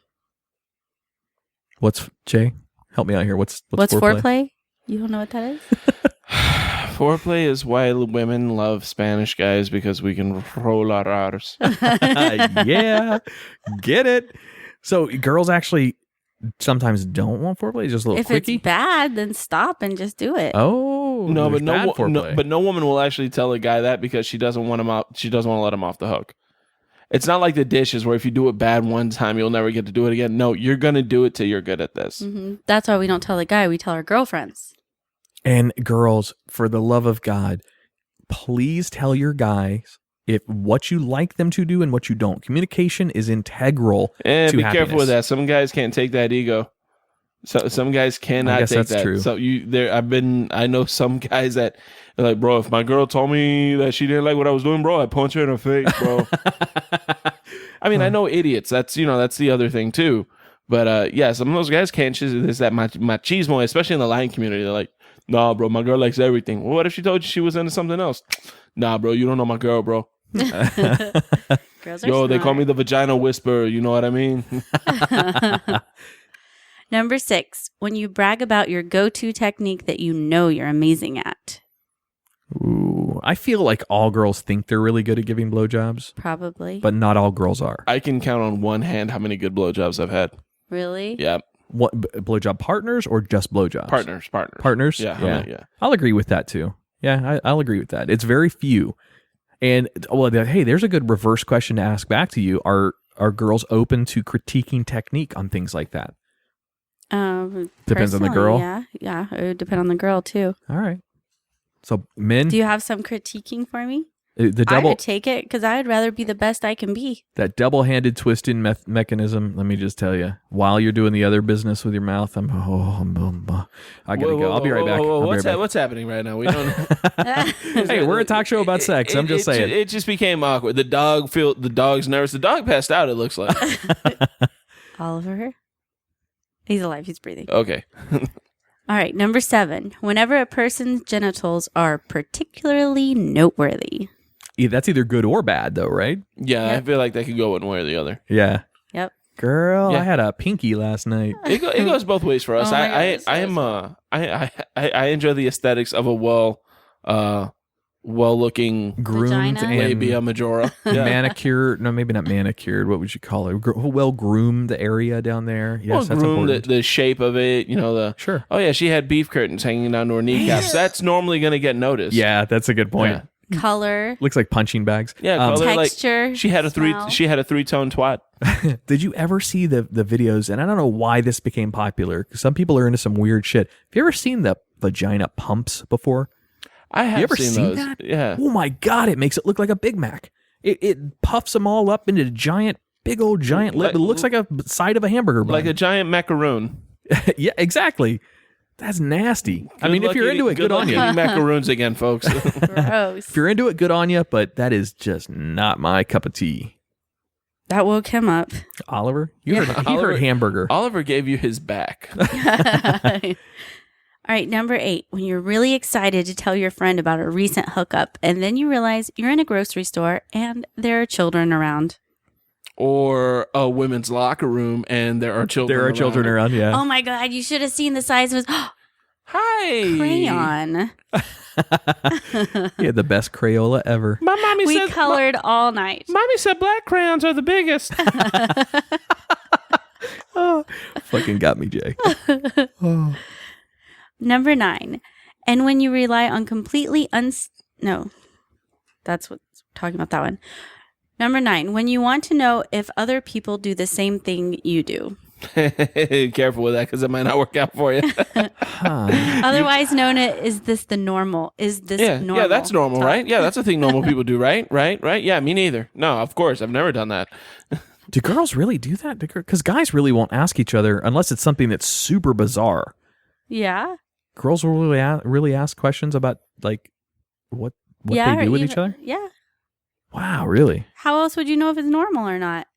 What's Jay? Help me out here. What's foreplay? You don't know what that is? Foreplay is why women love Spanish guys, because we can roll our R's. Yeah, get it. So girls actually sometimes don't want foreplay. It's just a little If quickie. it's bad, then stop and just do it. Oh No, there's but bad no, foreplay. but no woman will actually tell a guy that because she doesn't want him out. She doesn't want to let him off the hook. It's not like the dishes where if you do it bad one time, you'll never get to do it again. No, you're gonna do it till you're good at this. Mm-hmm. That's why we don't tell the guy. We tell our girlfriends. And girls, for the love of God, please tell your guys if what you like them to do and what you don't. Communication is integral And to be happiness. careful with that. Some guys can't take that ego. So some guys cannot I guess take that's that. true. So I know some guys that are like, bro, if my girl told me that she didn't like what I was doing, bro, I'd punch her in the face, bro. I mean, I know idiots. That's the other thing too. But yeah, some of those guys can't choose this, that machismo, especially in the Latin community. They're like, nah, bro, my girl likes everything. Well, what if she told you she was into something else? Nah, bro, you don't know my girl, bro. Girls are Yo, they call smart. me the vagina whisperer. You know what I mean? Number 6, when you brag about your go-to technique that you know you're amazing at. Ooh, I feel like all girls think they're really good at giving blowjobs, Probably. but not all girls are. I can count on one hand how many good blowjobs I've had. Really? Yeah, What blowjob partners or just blowjobs? partners. Partners. Yeah, yeah. I'll agree with that too. Yeah, I'll agree with that. It's very few. And well, hey, there's a good reverse question to ask back to you. Are girls open to critiquing technique on things like that? Depends on the girl. Yeah, it would depend on the girl too. All right. So men, do you have some critiquing for me? I would take it because I would rather be the best I can be. That double-handed twisting mechanism. Let me just tell you, while you're doing the other business with your mouth, I gotta go. I'll be right back. What's happening right now? We don't. Hey, we're a talk show about sex. I'm just saying. It just became awkward. The dog's nervous. The dog passed out. It looks like. Oliver, he's alive. He's breathing. Okay. All right, number 7. Whenever a person's genitals are particularly noteworthy. Yeah, that's either good or bad, though, right? Yeah, yep. I feel like that could go one way or the other. Yeah. Yep. Girl, yeah. I had a pinky last night. It goes both ways for us. I enjoy the aesthetics of a well-looking, groomed labia majora, manicured. No, maybe not manicured. What would you call it? Well-groomed area down there. Yes, that's important. The shape of it. Sure. Oh yeah, she had beef curtains hanging down to her kneecaps. That's normally going to get noticed. Yeah, that's a good point. Yeah. Color looks like punching bags. Yeah, color, texture. Like, she had a 3-tone twat. Did you ever see the videos? And I don't know why this became popular. Some people are into some weird shit. Have you ever seen the vagina pumps before? I have. You ever seen seen those. that? Yeah. Oh my God! It makes it look like a Big Mac. It puffs them all up into big old giant lip. It looks like a side of a hamburger bun. Like a giant macaroon. Yeah, exactly. That's nasty. I mean, if you're into it, good on you. Macaroons again, folks. Gross. If you're into it, good on you. But that is just not my cup of tea. That woke him up. Oliver, he heard hamburger. Oliver gave you his back. All right, number 8. When you're really excited to tell your friend about a recent hookup, and then you realize you're in a grocery store and there are children around. Or a women's locker room and there are children around. Children around, yeah. Oh my God, you should have seen the size of his hi crayon. Yeah, the best Crayola ever. My mommy we colored all night. Mommy said black crayons are the biggest. Oh, fucking got me, Jay. Oh. Number 9. And when you rely on completely no, that's what's talking about that one. Number 9, when you want to know if other people do the same thing you do. Careful with that because it might not work out for you. Otherwise known as this the normal. Is this normal? Yeah, that's normal, right? Yeah, that's a thing normal people do, right? Right? Yeah, me neither. No, of course. I've never done that. Do girls really do that? Because guys really won't ask each other unless it's something that's super bizarre. Yeah. Girls will really ask questions about like what they do with each other? Yeah. Wow, really? How else would you know if it's normal or not?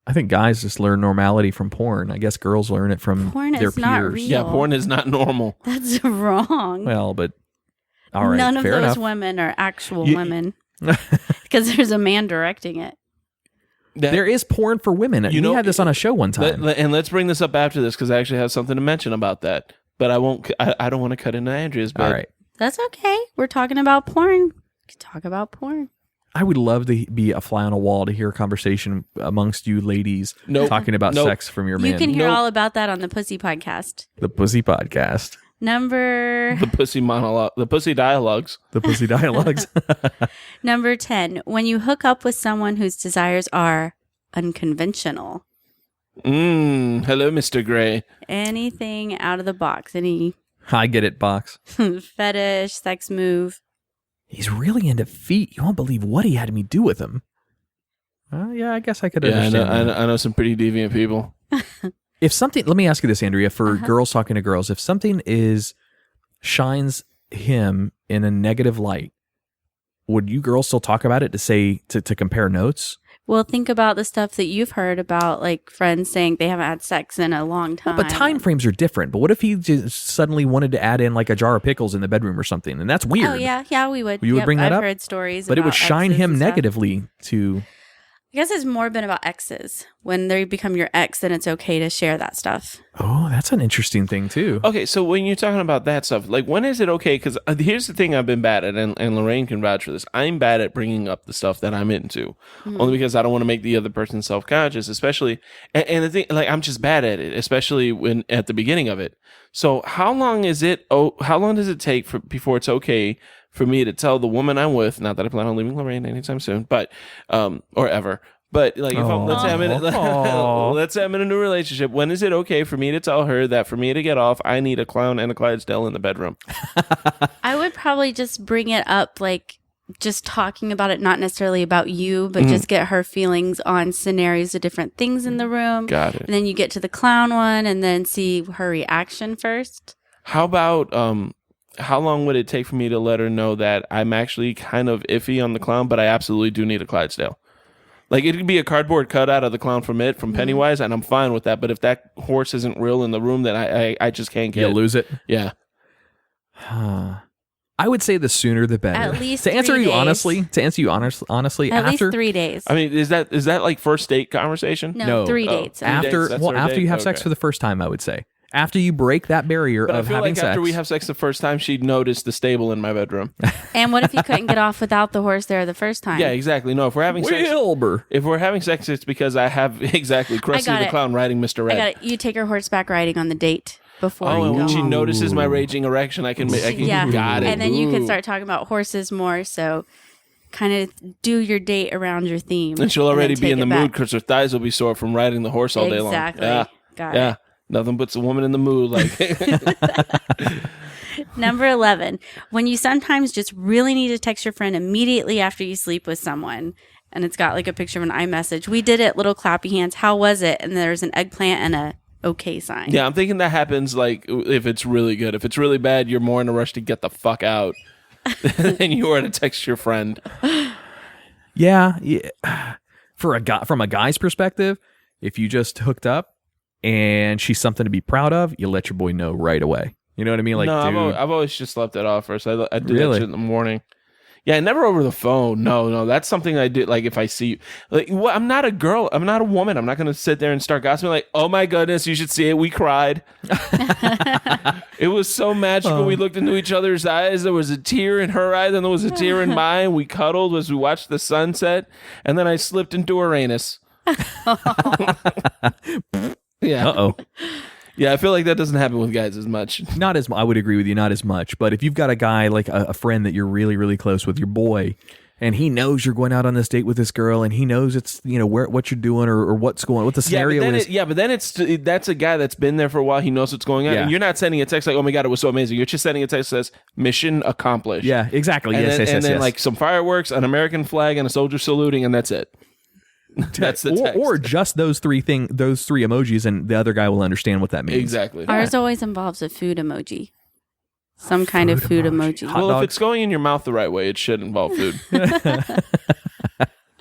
I think guys just learn normality from porn. I guess girls learn it from their peers. Not real. Yeah, porn is not normal. That's wrong. Well, but all right, none of fair those enough. women are actual women because there's a man directing it. There is porn for women. We had this on a show one time. And let's bring this up after this because I actually have something to mention about that. But I won't. I don't want to cut into Andrea's. But all right, that's okay. We're talking about porn. We can talk about porn. I would love to be a fly on a wall to hear a conversation amongst you ladies talking about sex from your man. You can hear all about that on the Pussy Podcast. The Pussy Podcast. The Pussy Monologue. The Pussy Dialogues. The Pussy Dialogues. Number 10. When you hook up with someone whose desires are unconventional. Hello, Mr. Gray. Anything out of the box. Any I get it, box. fetish, sex move. He's really into feet. You won't believe what he had me do with him. Yeah, I guess I could understand. I know some pretty deviant people. If something, let me ask you this, Andrea, for girls talking to girls, if something shines him in a negative light, would you girls still talk about it to compare notes? Well, think about the stuff that you've heard about, like friends saying they haven't had sex in a long time. Well, but time frames are different. But what if he just suddenly wanted to add in like a jar of pickles in the bedroom or something? And that's weird. Oh, yeah, we would. You would bring that up? I've heard stories but about it would shine him exes and negatively to... I guess it's more been about exes. When they become your ex, then it's okay to share that stuff. Oh, that's an interesting thing, too. Okay, so when you're talking about that stuff, like when is it okay? Because here's the thing I've been bad at, and Lorraine can vouch for this. I'm bad at bringing up the stuff that I'm into, only because I don't want to make the other person self-conscious, especially, and the thing, like I'm just bad at it, especially when at the beginning of it. So how long does it take before it's okay for me to tell the woman I'm with, not that I plan on leaving Lorraine anytime soon, but or ever. But like, if let's say I'm in a new relationship, when is it okay for me to tell her that for me to get off, I need a clown and a Clydesdale in the bedroom? I would probably just bring it up, like just talking about it, not necessarily about you, but just get her feelings on scenarios of different things in the room. Got it. And then you get to the clown one, and then see her reaction first. How about how long would it take for me to let her know that I'm actually kind of iffy on the clown, but I absolutely do need a Clydesdale? Like, it could be a cardboard cutout of the clown from Pennywise, and I'm fine with that. But if that horse isn't real in the room, then I just can't get it. You'll lose it? Yeah. I would say the sooner the better. At least to answer 3 you days. honestly, At after least 3 days. I mean, is that like first date conversation? No, 3 Oh. dates. after That's well our after date? you have sex Okay. for the first time, I would say. After you break that barrier But I of feel having like sex. after we have sex the first time, she'd notice the stable in my bedroom. And what if you couldn't get off without the horse there the first time? Yeah, exactly. No, if we're having sex, Wilbur. it's because I have exactly Krusty got the it. Clown riding Mr. I Red. got it. You take her horseback riding on the date before Oh, you and go when she home. notices my raging erection, I can Yeah. got it. And then you can Ooh. start talking about horses more. So kind of do your date around your theme. And she'll already then be in take the it mood back. because her thighs will be sore from riding the horse all day long. Exactly. Yeah. Got Yeah. it. Nothing puts a woman in the mood like Number 11, when you sometimes just really need to text your friend immediately after you sleep with someone. And it's got like a picture of an iMessage. We did it, little clappy hands. How was it? And there's an eggplant and a okay sign. Yeah, I'm thinking that happens like if it's really good. If it's really bad, you're more in a rush to get the fuck out than you are to text your friend. Yeah. For a guy, from a guy's perspective, if you just hooked up and she's something to be proud of, you let your boy know right away. You know what I mean? Like, no, dude, I've always just slept it off first. I do that Really? shit in the morning. Yeah, never over the phone. No, that's something I do. Like if I see, like, well, I'm not a girl. I'm not a woman. I'm not going to sit there and start gossiping. Like, oh my goodness, you should see it. We cried. It was so magical. We looked into each other's eyes. There was a tear in her eye. Then there was a tear in mine. We cuddled as we watched the sunset. And then I slipped into Uranus. Yeah. uh-oh. Yeah, I feel like that doesn't happen with guys as much. Not as I would agree with you, not as much. But if you've got a guy like a friend that you're really, really close with, your boy, and he knows you're going out on this date with this girl, and he knows it's what you're doing or what's going, what the scenario is. But then that's a guy that's been there for a while. He knows what's going on. Yeah. And you're not sending a text like, "Oh my god, it was so amazing." You're just sending a text that says, "Mission accomplished." Yeah, exactly. And yes, then, yes, and then yes. like some fireworks, an American flag, and a soldier saluting, and that's it. That's the text. or just those three emojis, and the other guy will understand what that means. Exactly. Ours always involves a food emoji. Some kind of food emoji. Hot Well, dogs. if it's going in your mouth the right way, it should involve food.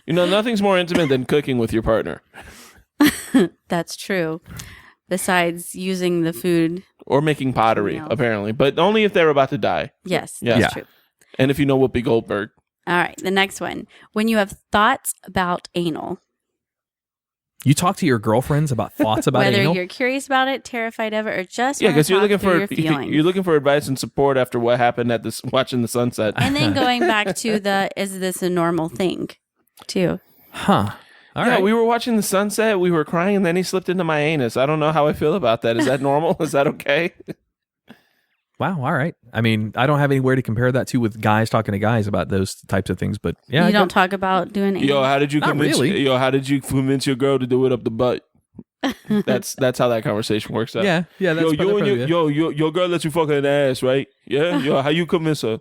Nothing's more intimate than cooking with your partner That's true. Besides using the food. or making pottery, Something else. apparently, but only if they're about to die. Yes, Yeah. that's Yeah. true. And if you know Whoopi Goldberg. All right, the next one. When you have thoughts about anal. You talk to your girlfriends about thoughts about Whether anal? you're curious about it, terrified of it, or just Yeah, want because to you're talk looking through for your feelings. you're looking for advice and support after what happened at this watching the sunset. And then going back to is this a normal thing, too? Huh. All yeah, right. we were watching the sunset. We were crying, and then he slipped into my anus. I don't know how I feel about that. Is that normal? Is that okay? Wow. All right. I mean, I don't have anywhere to compare that to with guys talking to guys about those types of things, but yeah. You don't talk about doing anal? Yo, how did you Not convince? really. Yo, how did you convince your girl to do it up the butt? That's how that conversation works out. Yeah. Yeah. That's Yo, probably good. your girl lets you fuck her in the ass, right? Yeah. Yo, how you convince her?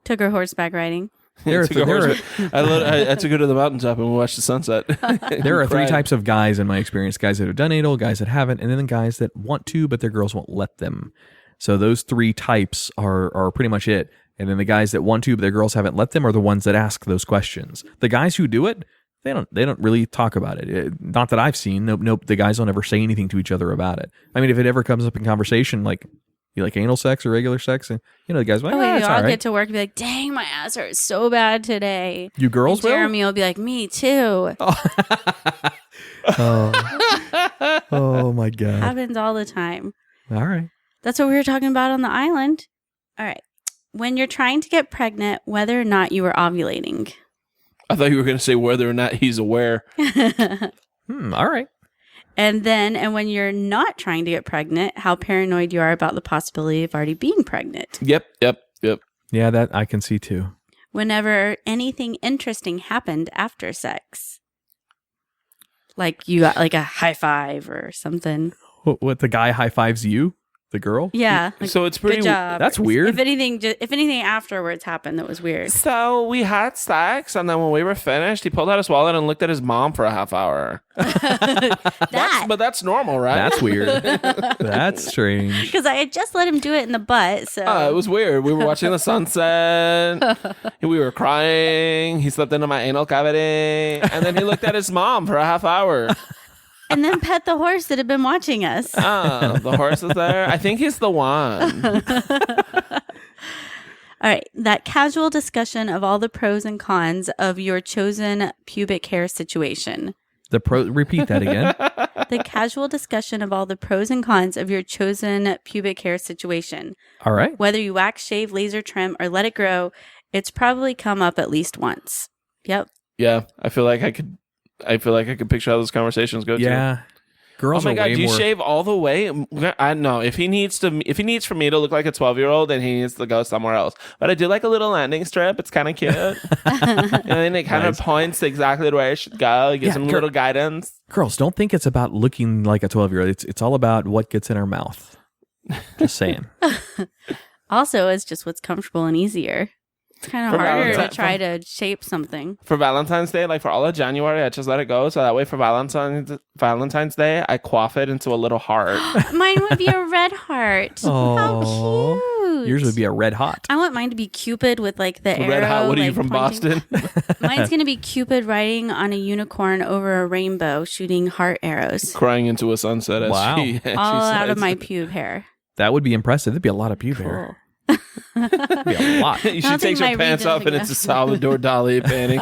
Took her horseback riding. There are Took her horse- I took her to the mountaintop and we watched the sunset. There are three Cried. types of guys in my experience: guys that have done anal, guys that haven't, and then the guys that want to, but their girls won't let them. So those three types are pretty much it. And then the guys that want to, but their girls haven't let them, are the ones that ask those questions. The guys who do it, they don't really talk about it. Not that I've seen. Nope. The guys don't ever say anything to each other about it. I mean, if it ever comes up in conversation, like you like anal sex or regular sex, and the guys are like, Oh, it's I'll all right. get to work and be like, dang, my ass hurts so bad today. You girls And will? Jeremy will be like, me too. Oh my god! Happens all the time. All right. That's what we were talking about on the island. All right. When you're trying to get pregnant, whether or not you were ovulating. I thought you were going to say whether or not he's aware. All right. And when you're not trying to get pregnant, how paranoid you are about the possibility of already being pregnant. Yep. Yeah, that I can see too. Whenever anything interesting happened after sex. Like you got like a high five or something. What the guy high fives you? The girl? Yeah. Like, So it's pretty. good job. That's weird. If anything afterwards happened that was weird. So we had sex, and then when we were finished, he pulled out his wallet and looked at his mom for a half hour. But that's normal, right? That's weird. That's strange. Because I had just let him do it in the butt. So It was weird. We were watching the sunset. We were crying. He slept into my anal cavity, and then he looked at his mom for a half hour. and then pet the horse that had been watching us. Oh, the horse is there. I think he's the one. All right. That casual discussion of all the pros and cons of your chosen pubic hair situation. Repeat that again. The casual discussion of all the pros and cons of your chosen pubic hair situation. All right. Whether you wax, shave, laser trim, or let it grow, it's probably come up at least once. Yep. Yeah, I feel like I could picture how those conversations go. Yeah. Girls Oh my are god, way do you more. shave all the way? I know if he needs for me to look like a 12-year-old, then he needs to go somewhere else. But I do like a little landing strip. It's kind of cute, and then it kind of points exactly to where I should go. It gives him a little guidance. Girls, don't think it's about looking like a 12-year-old. It's all about what gets in our mouth. Just saying. Also, it's just what's comfortable and easier. It's kind of For harder to Valentine's- try to shape something. For Valentine's Day, like for all of January, I just let it go. So that way for Valentine's Day, I quaff it into a little heart. Mine would be a red heart. Aw. How cute. Yours would be a red hot. I want mine to be Cupid with like the arrow. Red hot. What are you like, from pointing- Boston? Mine's going to be Cupid riding on a unicorn over a rainbow shooting heart arrows. Crying into a sunset. As Wow. she All out of says. my pube hair. That would be impressive. That'd be a lot of pube hair. That'd be a lot. She I'll take takes her my pants off and it's a Salvador Dali painting.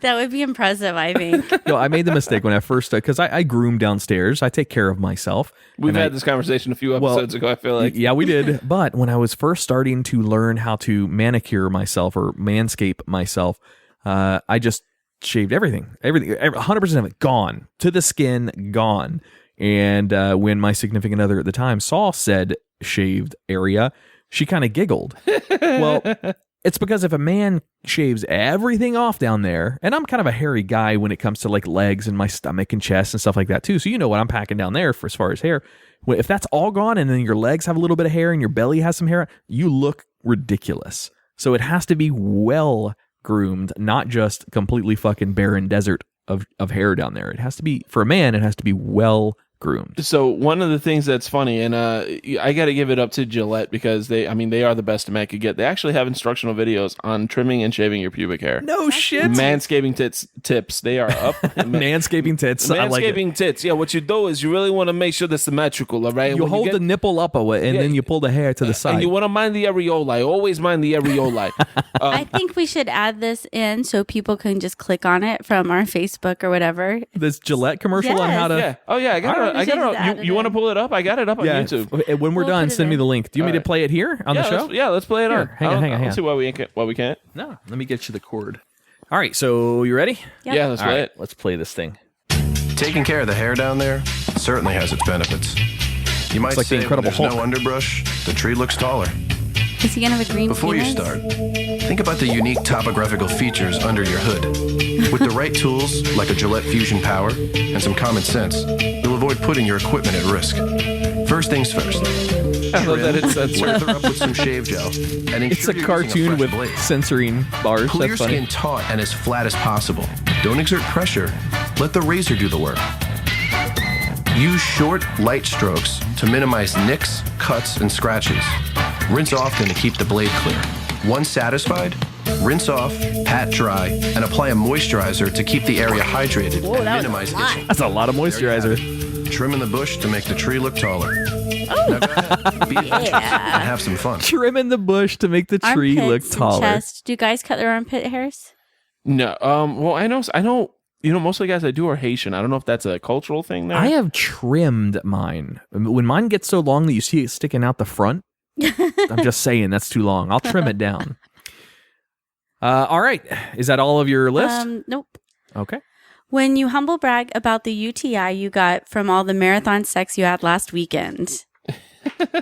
That would be impressive, I think. Yo, I made the mistake when I first, because I groom downstairs. I take care of myself. We've And had this conversation a few episodes ago, I feel like. Yeah, we did. But when I was first starting to learn how to manicure myself or manscape myself, I just shaved everything, 100% of it gone, to the skin, gone. And when my significant other at the time saw said shaved area, she kind of giggled. Well, it's because if a man shaves everything off down there, and I'm kind of a hairy guy when it comes to like legs and my stomach and chest and stuff like that too. So you know what I'm packing down there for as far as hair. If that's all gone and then your legs have a little bit of hair and your belly has some hair, you look ridiculous. So it has to be well groomed, not just completely fucking barren desert of hair down there. It has to be, for a man, it has to be well groomed. So one of the things that's funny, and I got to give it up to Gillette because they are the best man could get. They actually have instructional videos on trimming and shaving your pubic hair. No shit. Manscaping tips. They are up. Manscaping tits. I like it. Manscaping tits. Yeah, what you do is you really want to make sure they're symmetrical, all right? You hold the nipple up away and then you pull the hair to the side. And you want to mind the areolae. Always mind the areolae. I think we should add this in so people can just click on it from our Facebook or whatever. This Gillette commercial on Yes. how to... Yeah. Oh yeah, I got it. we should just add it You want to in. pull it up? I got it up on YouTube. When we're We'll done, put it send me in. the link. Do you want me to play it here on the show? Let's play it on. Here, hang on. Let's see why we can't. No, let me get you the cord. All right, so you ready? Yep. Yeah, let's All play right, it. let's play this thing. Taking care of the hair down there certainly has its benefits. You might like the say when Incredible there's Hulk. no underbrush, the tree looks taller. Is he going to have a green Before you penis? start, think about the unique topographical features under your hood. With the right tools, like a Gillette Fusion Power, and some common sense, you'll avoid putting your equipment at risk. First things first. I love that it's censored. Lather up with some shave gel. And It's ensure a you're cartoon using a with fresh blade. censoring bars. Pull your That's funny. skin taut and as flat as possible. Don't exert pressure. Let the razor do the work. Use short, light strokes to minimize nicks, cuts, and scratches. Rinse often to keep the blade clear. Once satisfied, rinse off, pat dry, and apply a moisturizer to keep the area hydrated and minimize itching. That's a lot of There you have moisturizer. it. Trimming the bush to make the tree look taller. Now go ahead, be adventurous and have some fun. Trimming the bush to make the tree look Armpits and taller. chest. Do guys cut their armpit hairs? No. Well, I know. You know, most of the guys I do are Haitian. I don't know if that's a cultural thing there. I have trimmed mine. When mine gets so long that you see it sticking out the front, I'm just saying that's too long. I'll trim it down. All right. Is that all of your list? Nope. Okay. When you humble brag about the UTI you got from all the marathon sex you had last weekend.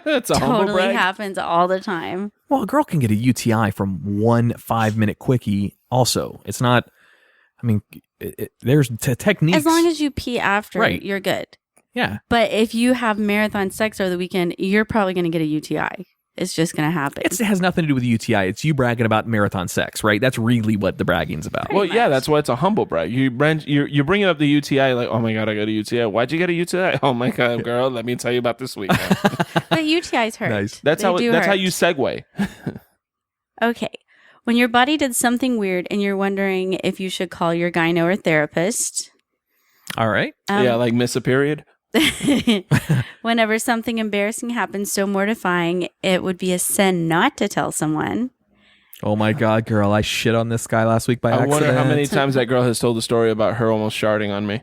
That's a humble Totally brag. happens all the time. Well, a girl can get a UTI from one 5-minute quickie. Also, it's not. I mean, there's techniques. As long as you pee after, Right. you're good. Yeah. But if you have marathon sex over the weekend, you're probably going to get a UTI. It's just going to happen. It has nothing to do with UTI. It's you bragging about marathon sex, right? That's really what the bragging's about. Well, yeah, that's why it's a humble brag. You're bringing up the UTI like, oh my God, I got a UTI. Why'd you get a UTI? Oh my God, girl, let me tell you about this weekend. But UTIs hurt. Nice. That's how hurt. you segue. Okay. When your body did something weird and you're wondering if you should call your gyno or therapist. All right. Yeah, like miss a period. Whenever something embarrassing happens, so mortifying, it would be a sin not to tell someone. Oh my God, girl, I shit on this guy last week by I accident. wonder how many times that girl has told the story about her almost sharding on me.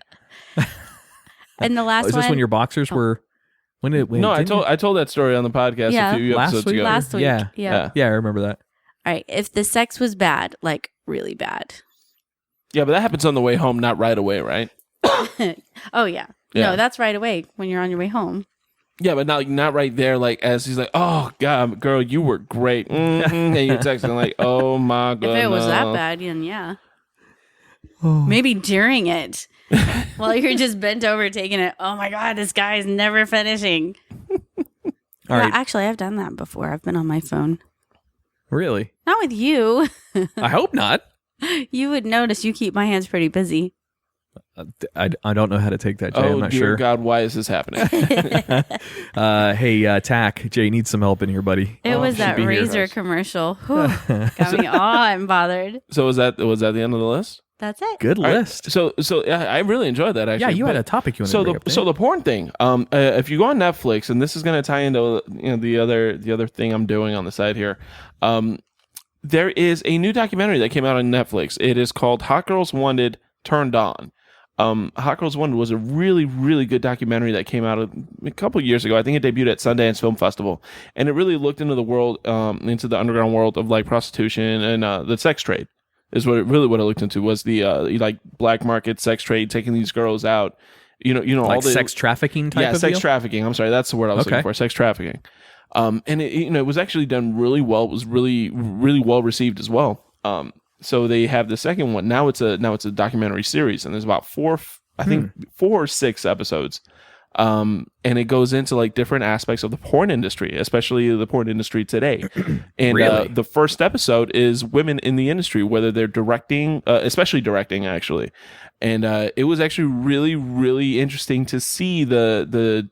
And the last Is this one, when your boxers were? When did? No, I told that story on the podcast Yeah. a few Last episodes week? ago. last week. Yeah. Yeah. Yeah, I remember that. All right. If the sex was bad, like really bad. Yeah, but that happens on the way home, not right away, right? Oh, yeah. Yeah. No, that's right away when you're on your way home. Yeah, but not right there. Like as he's like, "Oh God, girl, you were great," and you're texting like, "Oh my God." If it was that bad, then yeah. Maybe during it, while you're just bent over taking it. Oh my God, this guy is never finishing. All right. Actually, I've done that before. I've been on my phone. Really? Not with you. I hope not. You would notice you keep my hands pretty busy. I don't know how to take that, Jay. Oh I'm not dear sure. God, why is this happening? Hey, Tack, Jay needs some help in here, buddy. It was should that be here. razor commercial. Whew, got me all bothered. So was that the end of the list? That's it. Good All right, list. So yeah, I really enjoyed that. Actually, Yeah, you had But- a topic you wanted So to bring up. so the porn thing. If you go on Netflix, and this is going to tie into the other thing I'm doing on the side here. There is a new documentary that came out on Netflix. It is called Hot Girls Wanted Turned On. Hot Girls Wanted was a really, really good documentary that came out a couple years ago. I think it debuted at Sundance Film Festival, and it really looked into the world, into the underground world of like prostitution and the sex trade. Is what it looked into was the like black market sex trade, taking these girls out. You know, like all the sex trafficking type of sex deal? trafficking. I'm sorry, that's the word I was Okay. looking for. Sex trafficking. And it, it was actually done really well. It was really, really well received as well. So they have the second one. Now it's a documentary series, and there's about 4 or 6 episodes. And it goes into like different aspects of the porn industry, especially the porn industry today. And Really? the first episode is women in the industry, whether they're directing, especially directing actually. And it was actually really, really interesting to see the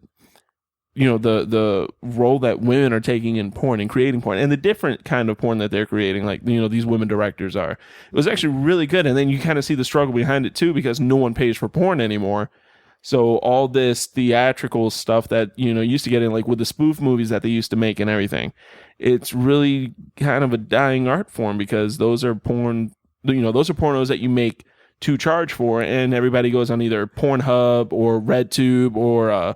role that women are taking in porn and creating porn and the different kind of porn that they're creating, like, these women directors are. It was actually really good. And then you kind of see the struggle behind it too, because no one pays for porn anymore. So all this theatrical stuff that, used to get in, like with the spoof movies that they used to make and everything, it's really kind of a dying art form, because those are porn, those are pornos that you make to charge for, and everybody goes on either Pornhub or RedTube or,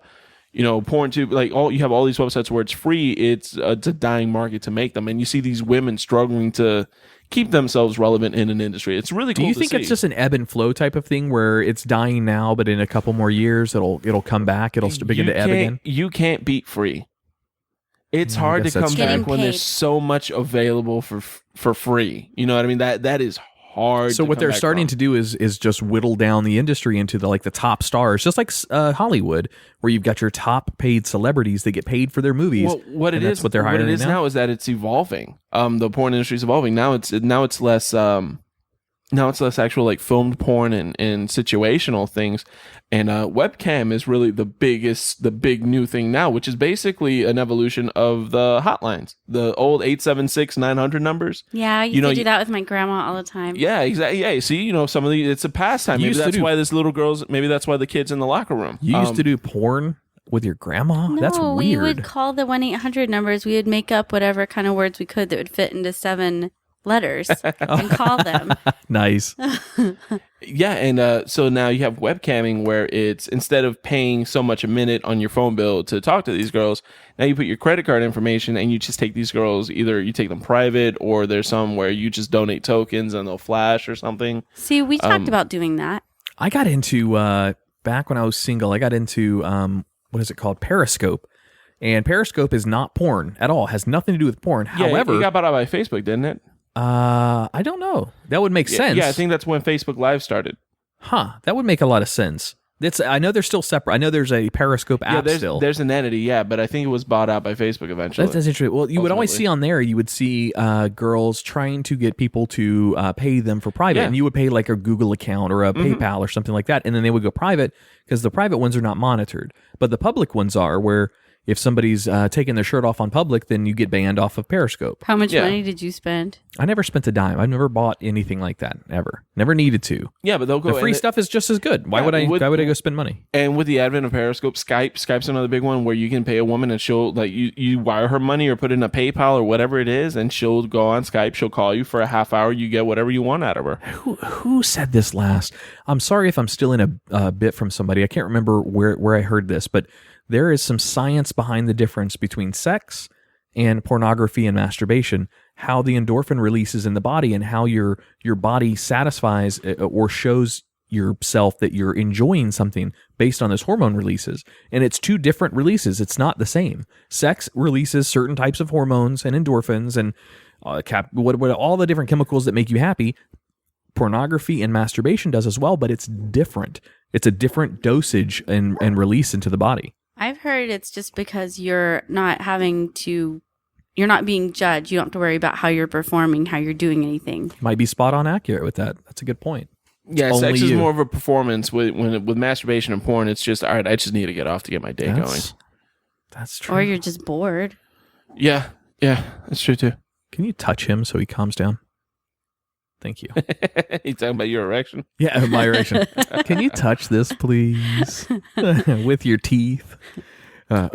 PornTube. Like you have all these websites where it's free. It's a dying market to make them, and you see these women struggling to keep themselves relevant in an industry. It's really cool. Do you think it's just an ebb and flow type of thing where it's dying now, but in a couple more years it'll come back? It'll begin to ebb again. You can't beat free. It's Yeah, I hard to guess that's come true. back Getting when paid. there's so much available for free. You know what I mean? That is hard. So to what come they're back starting from. to do is just whittle down the industry into the top stars, just like Hollywood, where you've got your top paid celebrities that get paid for their movies. Well, what and it that's is, what they're hiring what it is now is that it's evolving. The porn industry is evolving. Now it's less actual like filmed porn and situational things, and webcam is really the big new thing now, which is basically an evolution of the hotlines, the old 876-900 numbers. Yeah, I used to do that with my grandma all the time. Yeah, exactly. Yeah, see, some of it's a pastime. You Maybe used to that's do- why there's little girls. Maybe that's why the kids in the locker room. You used to do porn with your grandma? No, That's we weird. would call the 1-800 numbers. We would make up whatever kind of words we could that would fit into 7 letters and call them. Nice. Yeah, and so now you have webcamming, where it's, instead of paying so much a minute on your phone bill to talk to these girls, now you put your credit card information and you just take these girls, either you take them private, or there's some where you just donate tokens and they'll flash or something. See, we talked about doing that. I got into back when I was single. I got into what is it called? Periscope. And Periscope is not porn at all. Has nothing to do with porn. Yeah, However, it got bought out by Facebook, didn't it? I don't know. That would make sense. Yeah, I think that's when Facebook Live started. Huh. That would make a lot of sense. I know they're still separate. I know there's a Periscope app still. There's an entity, yeah, but I think it was bought out by Facebook eventually. That's interesting. Well, you would always see on there, you would see girls trying to get people to pay them for private. Yeah. And you would pay like a Google account or a PayPal or something like that. And then they would go private because the private ones are not monitored. But the public ones are, where if somebody's taking their shirt off on public, then you get banned off of Periscope. How much money did you spend? I never spent a dime. I've never bought anything like that, ever. Never needed to. Yeah, but they'll go. The free stuff is just as good. Why would I go spend money? And with the advent of Periscope, Skype's another big one where you can pay a woman and she'll, like, you wire her money or put it in a PayPal or whatever it is, and she'll go on Skype. She'll call you for a half hour. You get whatever you want out of her. Who said this last? I'm sorry if I'm stealing a bit from somebody. I can't remember where I heard this, but there is some science behind the difference between sex and pornography and masturbation, how the endorphin releases in the body and how your body satisfies or shows yourself that you're enjoying something based on those hormone releases. And it's two different releases. It's not the same. Sex releases certain types of hormones and endorphins and all the different chemicals that make you happy. Pornography and masturbation does as well, but it's different. It's a different dosage and release into the body. I've heard it's just because you're not being judged. You don't have to worry about how you're performing, how you're doing anything. Might be spot on accurate with that. That's a good point. Yeah, sex is more of a performance. With masturbation and porn, it's just, all right, I just need to get off to get my day going. That's true. Or you're just bored. Yeah, that's true too. Can you touch him so he calms down? Thank you. You talking about your erection? Yeah, my erection. Can you touch this, please? With your teeth. No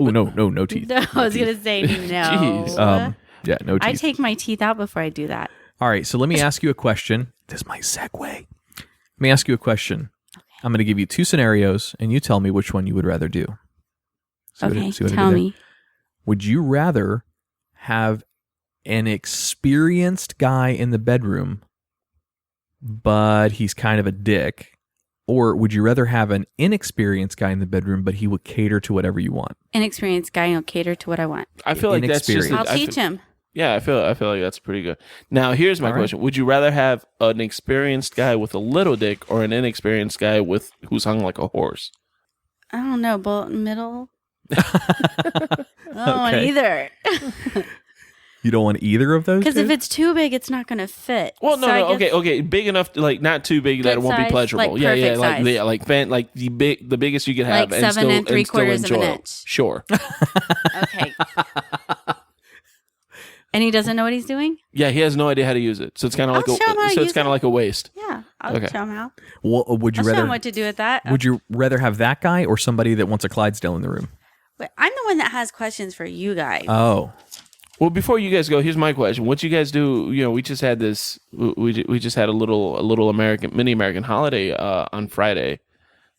teeth. No, I was going to say no. Jeez. Yeah, no teeth. I take my teeth out before I do that. All right, so let me ask you a question. This might segue. Let me ask you a question. Okay. I'm going to give you two scenarios, and you tell me which one you would rather do. Tell me. Would you rather have an experienced guy in the bedroom, but he's kind of a dick? Or would you rather have an inexperienced guy in the bedroom, but he would cater to whatever you want? Inexperienced guy, and he'll cater to what I want. I feel like that's just... I'll teach him. Yeah, I feel like that's pretty good. Now, here's my question. Would you rather have an experienced guy with a little dick or an inexperienced guy who's hung like a horse? I don't know, but middle. I don't want either. You don't want either of those? Because if it's too big, it's not going to fit. Well, no, okay, big enough to, like, not too big that it won't be pleasurable. Like the biggest you could have, like 7 3/4 of an inch. Sure. Okay. And he doesn't know what he's doing? Yeah, he has no idea how to use it. So it's kind of like a waste. Yeah, I'll show him how. Well, would you rather show him what to do with that? Would you rather have that guy or somebody that wants a Clydesdale in the room? But I'm the one that has questions for you guys. Oh. Well, before you guys go, here's my question. What you guys do, we just had this, we just had a little mini American holiday on Friday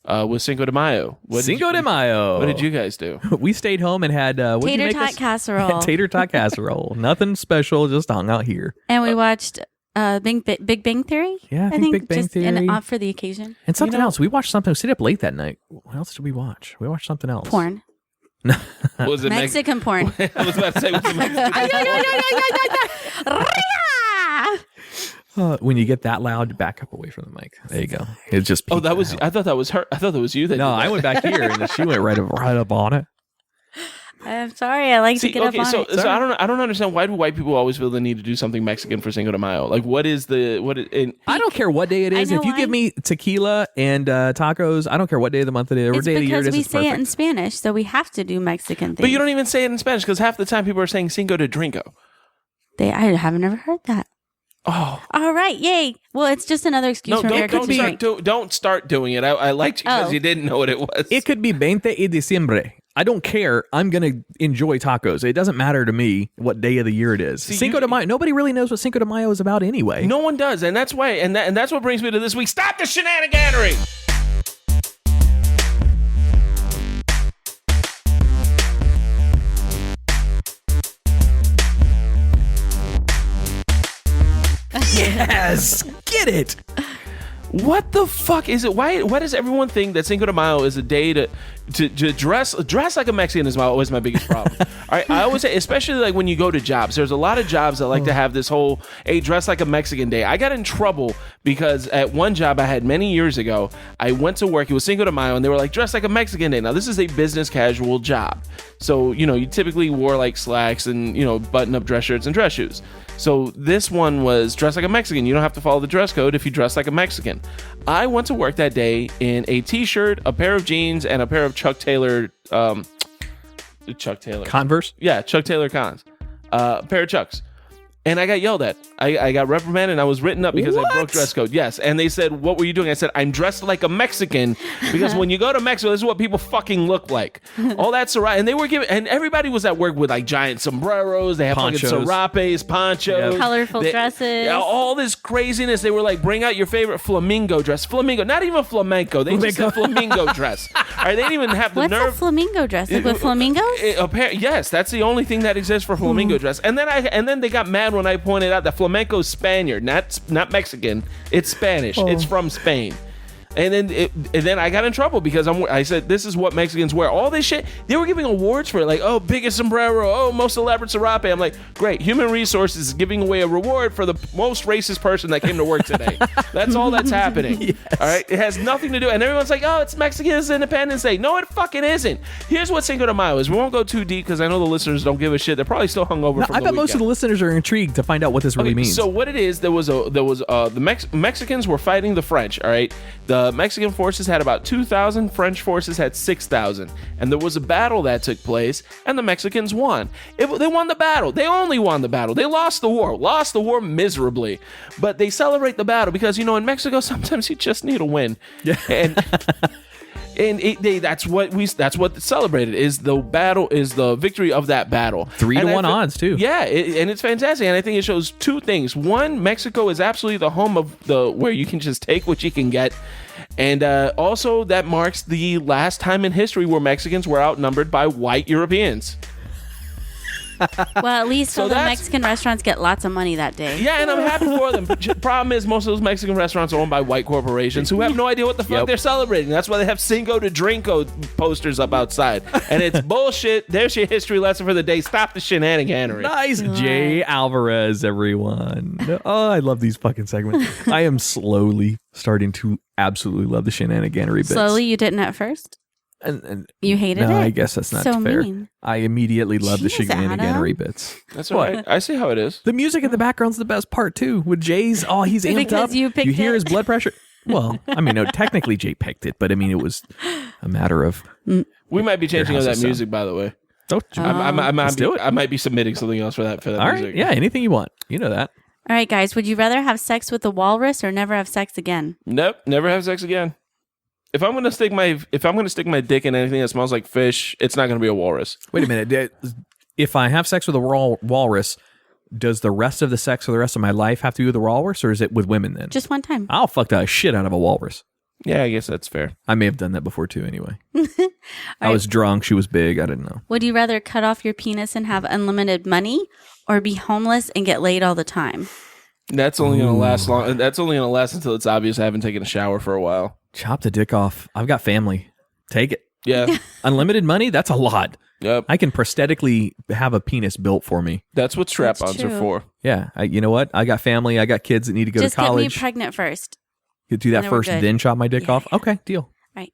with Cinco de Mayo. Cinco de Mayo. What did you guys do? We stayed home and had tater tot casserole. Tater tot casserole. Nothing special, just hung out here. And we watched Big Bang Theory. Yeah, I think Big Bang Theory. And for the occasion. And something else. We watched something. We stayed up late that night. What else did we watch? We watched something else. Porn. Was it Mexican porn? I was about to say, was it Mexican? When you get that loud, back up away from the mic. There you go. It just. Oh, that was. I thought that was her. I thought that was you. That I went back here and she went right up on it. I'm sorry. I like to get up on it. So I don't understand, why do white people always feel the need to do something Mexican for Cinco de Mayo? Like, I don't care what day it is. If you give me tequila and tacos, I don't care what day of the month it is or day of the year it is. It's because we say it in Spanish, so we have to do Mexican things. But you don't even say it in Spanish because half the time people are saying Cinco de Drinko. I have never heard that. Oh. All right. Yay. Well, it's just another excuse for Americans to drink. Don't start doing it. I liked you because you didn't know what it was. It could be 20 de diciembre. I don't care. I'm going to enjoy tacos. It doesn't matter to me what day of the year it is. Cinco de Mayo. Nobody really knows what Cinco de Mayo is about anyway. No one does. And that's why. And that's what brings me to this week. Stop the Shenaniganry! Yes! Get it! What the fuck is it? Why does everyone think that Cinco de Mayo is a day to to dress like a Mexican is always my biggest problem. All right, I always say, especially like when you go to jobs, there's a lot of jobs that like to have this whole dress like a Mexican day. I got in trouble because at one job I had many years ago, I went to work, it was Cinco de Mayo, and they were like, dress like a Mexican day. Now this is a business casual job, so you typically wore like slacks and button up dress shirts and dress shoes. So this one was dress like a Mexican. You don't have to follow the dress code if you dress like a Mexican. I went to work that day in a t-shirt, a pair of jeans, and a pair of Chuck Taylor Converse? Yeah, Chuck Taylor Cons. A pair of Chucks. And I got yelled at. I got reprimanded and I was written up because I broke dress code. Yes. And they said, what were you doing? I said, I'm dressed like a Mexican because when you go to Mexico, this is what people fucking look like. All that's right. And they were giving, and everybody was at work with like giant sombreros. They have fucking serapes, ponchos, colorful dresses. Yeah, all this craziness. They were like, bring out your favorite flamingo dress. Flamingo, not even flamenco. They just said flamingo dress. All right, they didn't even have the What's nerve. a flamingo dress? Like with flamingos? Yes, that's the only thing that exists for flamingo dress. And then they got mad when I pointed out that flamenco's Spaniard, not Mexican. It's Spanish. It's from Spain. And then I got in trouble because I said, this is what Mexicans wear. All this shit. They were giving awards for it. Like, oh, biggest sombrero. Oh, most elaborate serape. I'm like, great. Human Resources is giving away a reward for the most racist person that came to work today. That's all that's happening. Yes. All right. It has nothing to do. And everyone's like, oh, it's Mexican's Independence Day. No, it fucking isn't. Here's what Cinco de Mayo is. We won't go too deep because I know the listeners don't give a shit. They're probably still hungover from I bet most of the listeners are intrigued to find out what this really means. So what it is, the Mexicans were fighting the French. All right. The Mexican forces had about 2,000. French forces had 6,000. And there was a battle that took place, and the Mexicans won. They won the battle. They only won the battle. They lost the war miserably. But they celebrate the battle because, in Mexico, sometimes you just need a win. Yeah. That's what celebrated is the battle, is the victory of that battle. 3-1 odds too. Yeah, and it's fantastic, and I think it shows two things. One, Mexico is absolutely the home of where you can just take what you can get, and also that marks the last time in history where Mexicans were outnumbered by white Europeans. Well, at least all the Mexican restaurants get lots of money that day. Yeah, and I'm happy for them. Problem is, most of those Mexican restaurants are owned by white corporations who have no idea what the fuck they're celebrating. That's why they have Cinco de Drinko posters up outside. And it's bullshit. There's your history lesson for the day. Stop the shenaniganry. Nice. Jay Alvarez, everyone. Oh, I love these fucking segments. I am slowly starting to absolutely love the shenaniganry bits. Slowly? You didn't at first? And you hated it? No, I guess that's not so fair. Mean. I immediately love the shenaniganry bits. That's all right. I see how it is. The music in the background's the best part too. With Jay's, he's amped because up. You hear his blood pressure. Well, I mean, no, technically Jay picked it, but I mean, it was a matter of. We might be changing that music, by the way. I might be submitting something else for that. All music. Right, yeah, anything you want. You know that. All right, guys. Would you rather have sex with a walrus or never have sex again? Nope, never have sex again. If I'm gonna stick my dick in anything that smells like fish, it's not gonna be a walrus. Wait a minute. If I have sex with a walrus, does the rest of the sex for the rest of my life have to be with the walrus, or is it with women then? Just one time. I'll fuck the shit out of a walrus. Yeah, I guess that's fair. I may have done that before too. Anyway, I was drunk. She was big. I didn't know. Would you rather cut off your penis and have unlimited money, or be homeless and get laid all the time? That's only gonna last long. That's only gonna last until it's obvious I haven't taken a shower for a while. Chop the dick off. I've got family. Take it. Yeah. Unlimited money? That's a lot. Yep. I can prosthetically have a penis built for me. That's what strap-ons are for. Yeah. You know what? I got family. I got kids that need to go to college. Just get me pregnant first. You do that first, then chop my dick off? Okay, deal. All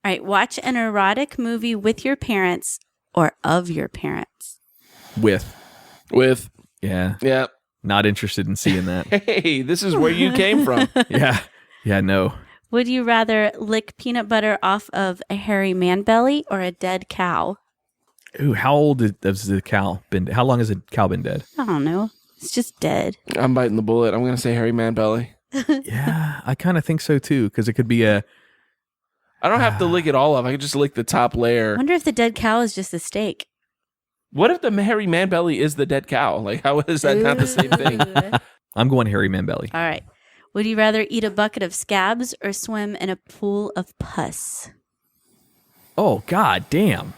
right. Watch an erotic movie with your parents or of your parents. With. Yeah. Yeah. Not interested in seeing that. Hey, this is where you came from. Yeah. Yeah, no. Would you rather lick peanut butter off of a hairy man belly or a dead cow? Ooh, how old has the cow been? How long has the cow been dead? I don't know. It's just dead. I'm biting the bullet. I'm going to say hairy man belly. Yeah, I kind of think so too, because it could be a... I don't have to lick it all off. I can just lick the top layer. I wonder if the dead cow is just a steak. What if the hairy man belly is the dead cow? Like, how is that not the same thing? I'm going hairy man belly. All right. Would you rather eat a bucket of scabs or swim in a pool of pus? Oh, god damn.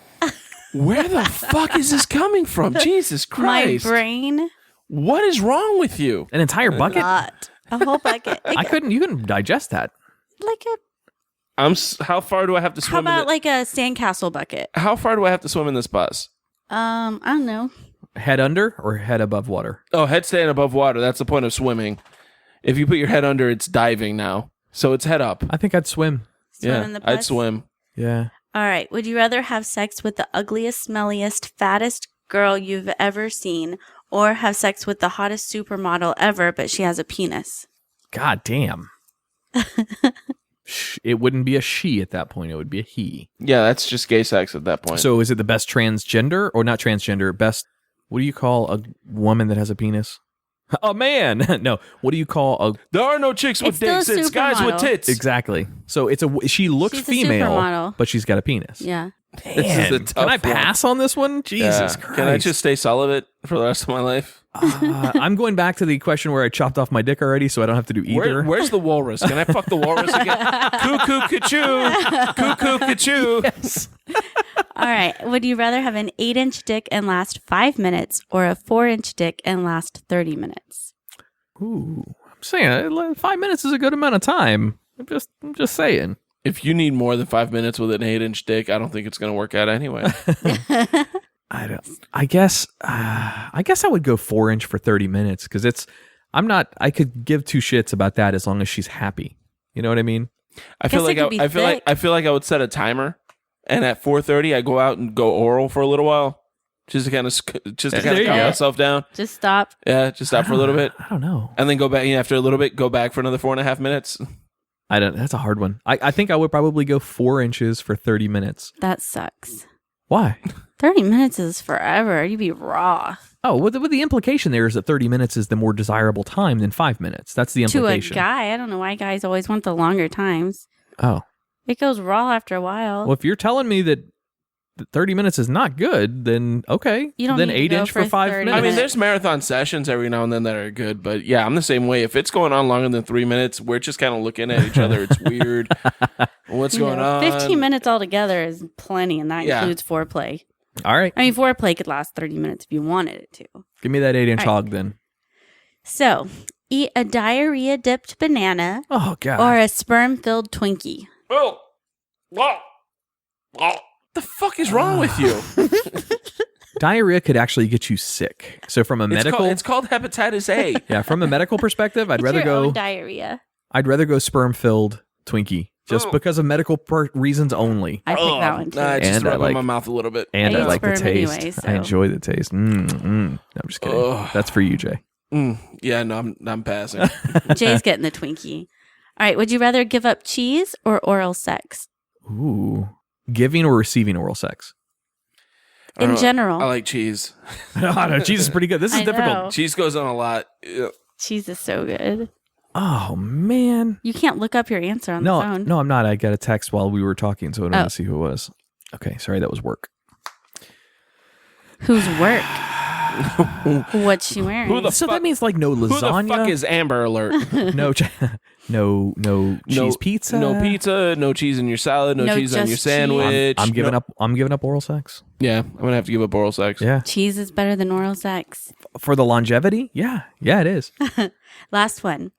Where the fuck is this coming from? Jesus Christ. My brain. What is wrong with you? An entire bucket? A whole bucket. You couldn't digest that. Like How far do I have to How swim? about like a sandcastle bucket? How far do I have to swim in this bus? I don't know. Head under or head above water? Oh, head staying above water. That's the point of swimming. If you put your head under, it's diving now. So it's head up. I think I'd swim. Swim in the bus? I'd swim. Yeah. All right. Would you rather have sex with the ugliest, smelliest, fattest girl you've ever seen, or have sex with the hottest supermodel ever, but she has a penis? God damn. It wouldn't be a she at that point. It would be a he. Yeah, that's just gay sex at that point. So is it the best transgender or not transgender? Best, what do you call a woman that has a penis? A man. No. What do you call a... There are no chicks with It's still a dicks. It's guys with supermodel. tits. Exactly. So she looks She's a female, supermodel. but she's got a penis. Yeah. This is the Man, tough can I one. pass on this one? Jesus Yeah. Christ. Can I just stay celibate for the rest of my life? I'm going back to the question where I chopped off my dick already, so I don't have to do either. Where's the walrus? Can I fuck the walrus again? Cuckoo, ka-choo. Cuckoo, ka-choo. Yes. All right. Would you rather have an 8-inch dick and last 5 minutes, or a 4-inch dick and last 30 minutes? Ooh, I'm saying 5 minutes is a good amount of time. I'm just saying. If you need more than 5 minutes with an 8-inch dick, I don't think it's going to work out anyway. I guess I would go 4-inch for 30 minutes because I could give two shits about that as long as she's happy. You know what I mean? I feel Guess like it could be thick. I feel like I would set a timer, and at 4:30 I go out and go oral for a little while, just to kind of There you calm go. myself down. Just stop. Yeah, just stop for a little bit, I don't know. and then go back. After a little bit, go back for another 4.5 minutes. That's a hard one. I think I would probably go 4 inches for 30 minutes. That sucks. Why? 30 minutes is forever. You'd be raw. Oh, with the implication there is that 30 minutes is the more desirable time than 5 minutes. That's the To a implication. guy, I don't know why guys always want the longer times. Oh. It goes raw after a while. Well, if you're telling me that 30 minutes is not good, then okay. You don't then need to 8 go inch for for 5 30 minutes. I mean, minutes. there's marathon sessions every now and then that are good, but yeah, I'm the same way. If it's going on longer than 3 minutes, we're just kind of looking at each other. It's weird. What's You going know, on? 15 minutes altogether is plenty, and that Yeah. includes foreplay. All right. I mean, foreplay could last 30 minutes if you wanted it to. Give me that 8-inch All right. hog then. So, eat a diarrhea-dipped banana Oh, God. or a sperm-filled Twinkie. Oh. What the fuck is wrong with you? Diarrhea could actually get you sick. So from a medical... It's called hepatitis A. yeah, from a medical perspective, I'd It's rather your go... own diarrhea. I'd rather go sperm-filled Twinkie. Just Oh. because of medical reasons only. I picked that one too. Nah, just And I rub like- in my mouth a little bit. And I I eat like the sperm taste. anyway, so- I enjoy the taste. No, I'm just kidding. Ugh. That's for you, Jay. Yeah, no, I'm passing. Jay's getting the Twinkie. All right. Would you rather give up cheese or oral sex? Ooh. Giving or receiving oral sex? I don't In know. general. I like cheese. I know, cheese is pretty good. This is I difficult. know. Cheese goes on a lot. Ugh. Cheese is so good. Oh, man. You can't look up your answer on the No, phone. no, I'm not. I got a text while we were talking, so I wanted Oh. to see who it was. Okay, sorry, that was work. Whose work? What's she wearing? Who the So fuck- that means like no Who lasagna, the fuck is Amber Alert? no cheese pizza, No pizza, no cheese in your salad, no No, cheese on just your cheese. sandwich. I'm giving No- up. I'm giving up oral sex. Yeah, I'm gonna have to give up oral sex. Yeah, Cheese is better than oral sex. for the longevity. Yeah, it is. Last one.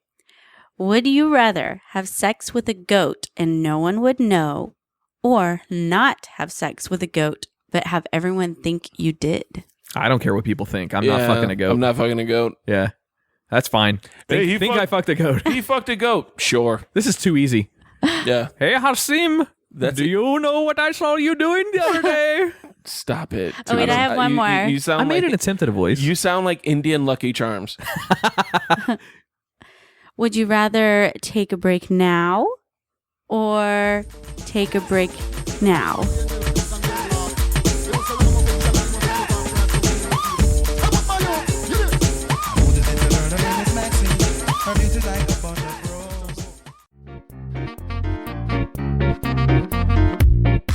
Would you rather have sex with a goat and no one would know, or not have sex with a goat but have everyone think you did? I don't care what people think. I'm Yeah, not fucking a goat. I'm not fucking a goat. Yeah, that's fine. Hey, he Think fuck- I fucked a goat. He fucked a goat. Sure. This is too easy. Yeah. Hey, Hasim, do you know what I saw you doing the other day? Stop it. Oh, wait, I have one more. You sound I made like, an attempt at a voice. You sound like Indian Lucky Charms. Would you rather take a break now or take a break now?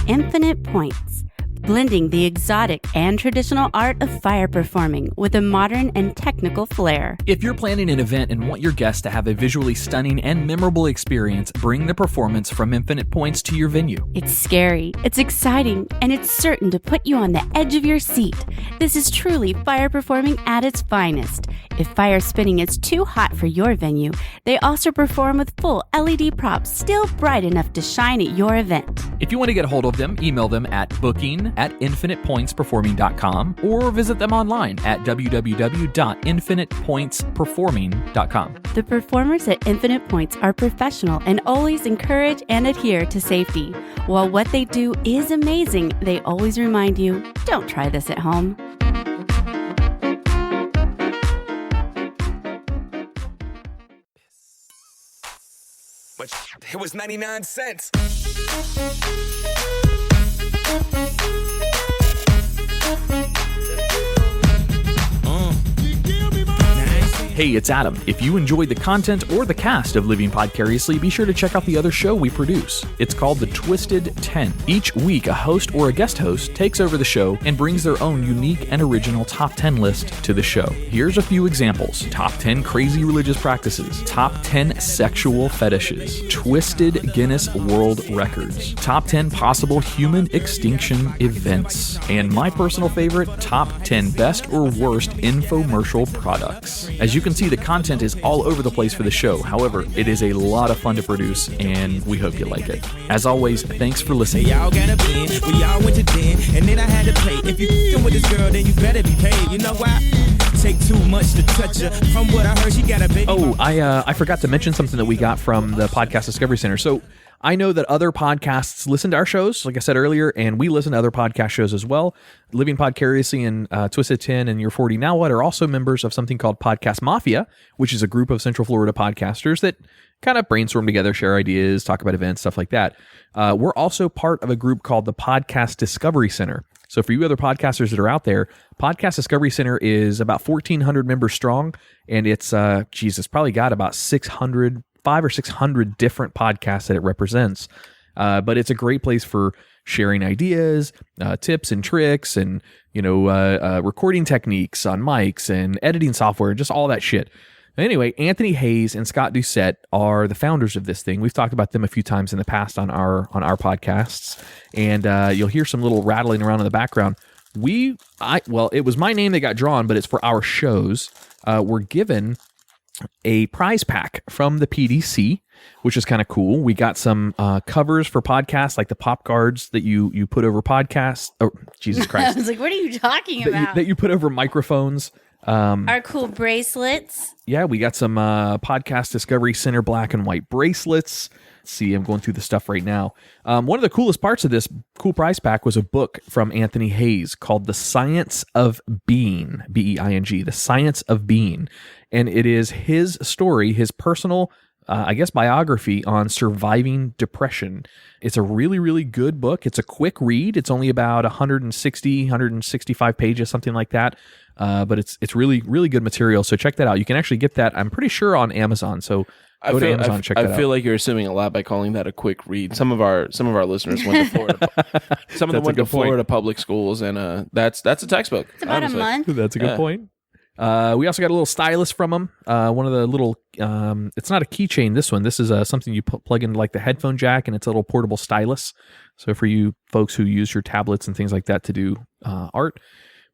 Infinite points. blending the exotic and traditional art of fire performing with a modern and technical flair. If you're planning an event and want your guests to have a visually stunning and memorable experience, bring the performance from Infinite Points to your venue. It's scary, it's exciting, and it's certain to put you on the edge of your seat. This is truly fire performing at its finest. If fire spinning is too hot for your venue, they also perform with full LED props still bright enough to shine at your event. If you want to get a hold of them, email them at booking@infinitepointsperforming.com or visit them online at www.infinitepointsperforming.com. The performers at Infinite Points are professional and always encourage and adhere to safety. While what they do is amazing, they always remind you, don't try this at home. But it was 99 cents. Hey, it's Adam. If you enjoyed the content or the cast of Living Podcariously, be sure to check out the other show we produce. It's called The Twisted 10. Each week, a host or a guest host takes over the show and brings their own unique and original top 10 list to the show. Here's a few examples. Top 10 crazy religious practices. Top 10 sexual fetishes. Twisted Guinness World Records. Top 10 possible human extinction events. And my personal favorite, top 10 best or worst infomercial products. As you can see, the content is all over the place for the show. However, it is a lot of fun to produce, and we hope you like it. As always, thanks for listening. Y'all got a bin, we all went to den, and then I had to pay. If you f***ing with this girl, then you better be paid. You know why? Take too much to touch her. From what I heard, she got a baby. Oh, I forgot to mention something that we got from the Podcast Discovery Center. So I know that other podcasts listen to our shows, like I said earlier, and we listen to other podcast shows as well. Living Podcariously and Twisted 10 and You're 40 Now What are also members of something called Podcast Mafia, which is a group of Central Florida podcasters that kind of brainstorm together, share ideas, talk about events, stuff like that. We're also part of a group called the Podcast Discovery Center. So for you other podcasters that are out there, Podcast Discovery Center is about 1,400 members strong, and it's, it's probably got about 500 or 600 different podcasts that it represents. But it's a great place for sharing ideas, tips and tricks, and recording techniques on mics and editing software, just all that shit. Anyway, Anthony Hayes and Scott Doucette are the founders of this thing. We've talked about them a few times in the past on our podcasts, and you'll hear some little rattling around in the background. It was my name that got drawn, but it's for our shows. We're given a prize pack from the PDC, which is kind of cool. We got some covers for podcasts, like the pop guards that you put over podcasts. Oh, Jesus Christ. I was like, what are you talking about? That you put over microphones. Our cool bracelets. Yeah, we got some Podcast Discovery Center black and white bracelets. Let's see, I'm going through the stuff right now. One of the coolest parts of this cool prize pack was a book from Anthony Hayes called The Science of Being, B-E-I-N-G, The Science of Being. And it is his story, his personal, biography on surviving depression. It's a really, really good book. It's a quick read. It's only about 165 pages, something like that. But it's really, really good material. So check that out. You can actually get that, I'm pretty sure, on Amazon. So go to Amazon, check that out. I feel like you're assuming a lot by calling that a quick read. Some of our listeners went to Florida. Some of them went to Florida public schools, and that's a textbook. It's about honestly. a month. That's a good point. We also got a little stylus from them. One of the little, it's not a keychain, this one. This is something you plug into like the headphone jack, and it's a little portable stylus. So for you folks who use your tablets and things like that to do art.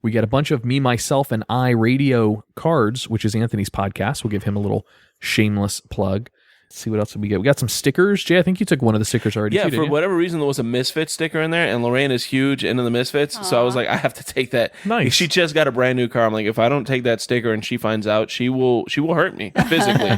We got a bunch of Me, Myself, and I radio cards, which is Anthony's podcast. We'll give him a little shameless plug. Let's see what else did we get. We got some stickers. Jay, I think you took one of the stickers already. Yeah, for whatever reason, there was a Misfits sticker in there, and Lorraine is huge into the Misfits. Aww. So I was like, I have to take that. Nice. She just got a brand new car. I'm like, if I don't take that sticker and she finds out, she will hurt me physically.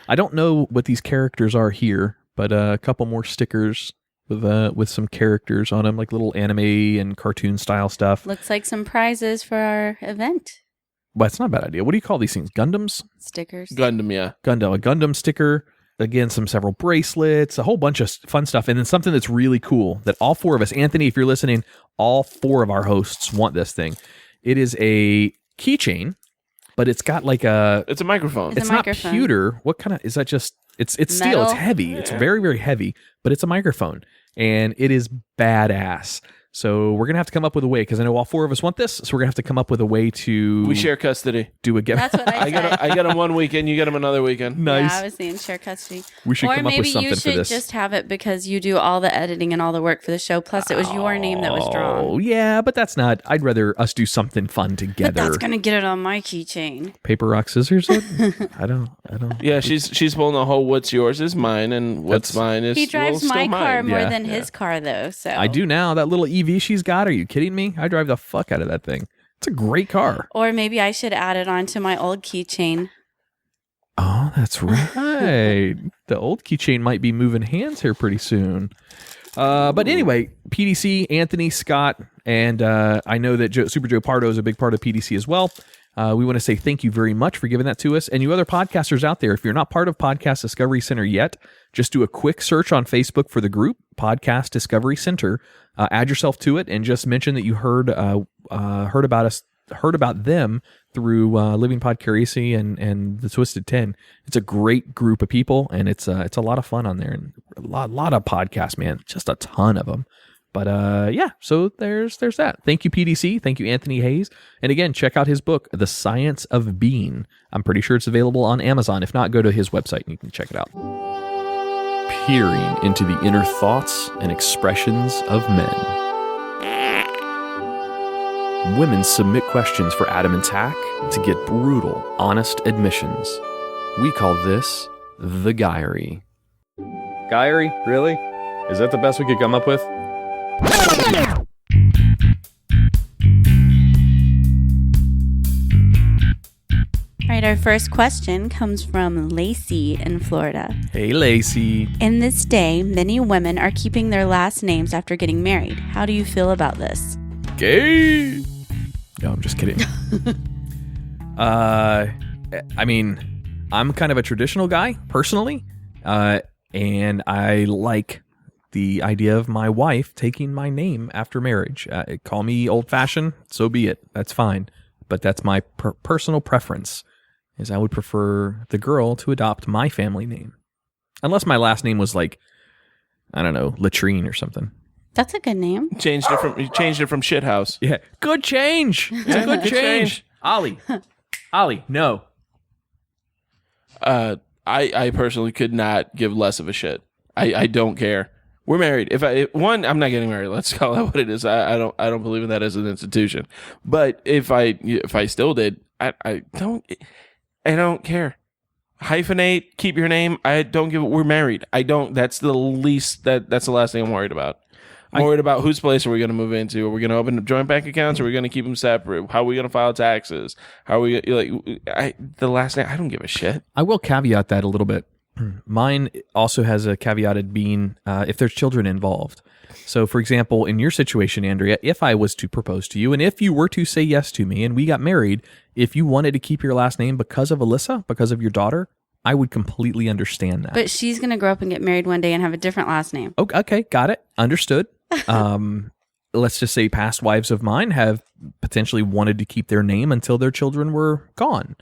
I don't know what these characters are here, but a couple more stickers with some characters on them, like little anime and cartoon style stuff. Looks like some prizes for our event. Well, that's not a bad idea. What do you call these things? Gundams? Stickers. Gundam, yeah. A Gundam sticker. Again, several bracelets, a whole bunch of fun stuff. And then something that's really cool that all four of us, Anthony, if you're listening, all four of our hosts want this thing. It is a keychain, but it's got like it's a microphone. It's not pewter. What kind of, is that just, it's steel. Metal? It's heavy. Yeah. It's very, very heavy, but it's a microphone. And it is badass. So we're going to have to come up with a way, because I know all 4 of us want this, so we're going to have to come up with a way to... We share custody. Do a gift. That's what I said. I get them one weekend, you get them another weekend. Nice. Yeah, I was saying share custody. We should come up with something for this. Or maybe you should just have it because you do all the editing and all the work for the show, plus it was your name that was drawn. Oh, yeah, but that's not... I'd rather us do something fun together. But that's going to get it on my keychain. Paper, rock, scissors? I don't... Yeah, she's pulling the whole what's yours is mine, and what's mine is He drives still my car mine. more than his car, though. So I do now. That little EV she's got, are you kidding me? I drive the fuck out of that thing. It's a great car. Or maybe I should add it onto my old keychain. Oh, that's right. The old keychain might be moving hands here pretty soon. But anyway, PDC, Anthony, Scott, and I know that Super Joe Pardo is a big part of PDC as well. We want to say thank you very much for giving that to us. And you other podcasters out there, if you're not part of Podcast Discovery Center yet, just do a quick search on Facebook for the group, Podcast Discovery Center. Add yourself to it and just mention that you heard about us, heard about them through Living Podcariously and the Twisted 10. It's a great group of people, and it's a lot of fun on there, and a lot of podcasts, man, just a ton of them. But yeah, so there's that. Thank you, PDC. Thank you, Anthony Hayes. And again, check out his book, The Science of Being. I'm pretty sure it's available on Amazon. If not, go to his website and you can check it out. Peering into the inner thoughts and expressions of men. Women submit questions for Adam and Tack to get brutal, honest admissions. We call this the Guyry. Guyry? Really? Is that the best we could come up with? All right, our first question comes from Lacey in Florida. Hey, Lacey. In this day, many women are keeping their last names after getting married. How do you feel about this? Gay. No, I'm just kidding. I mean, I'm kind of a traditional guy, personally, and I like the idea of my wife taking my name after marriage. Call me old-fashioned, so be it. That's fine. But that's my personal preference, is I would prefer the girl to adopt my family name. Unless my last name was like, I don't know, Latrine or something. That's a good name. You changed it from Shithouse. Yeah, good change. It's a good change. Ollie, no. I personally could not give less of a shit. I don't care. We're married. I'm not getting married. Let's call that what it is. I don't believe in that as an institution. But if I still did, I don't care. Hyphenate, keep your name. I don't give. We're married. I don't. That's the least. That's the last thing I'm worried about. I'm worried about whose place are we going to move into? Are we going to open joint bank accounts? Or are we going to keep them separate? How are we going to file taxes? How are we the last name? I don't give a shit. I will caveat that a little bit. Mine also has a caveated being if there's children involved. So, for example, in your situation, Andrea, if I was to propose to you and if you were to say yes to me and we got married, if you wanted to keep your last name because of Alyssa, because of your daughter, I would completely understand that. But she's going to grow up and get married one day and have a different last name. Okay, got it. Understood. Let's just say past wives of mine have potentially wanted to keep their name until their children were gone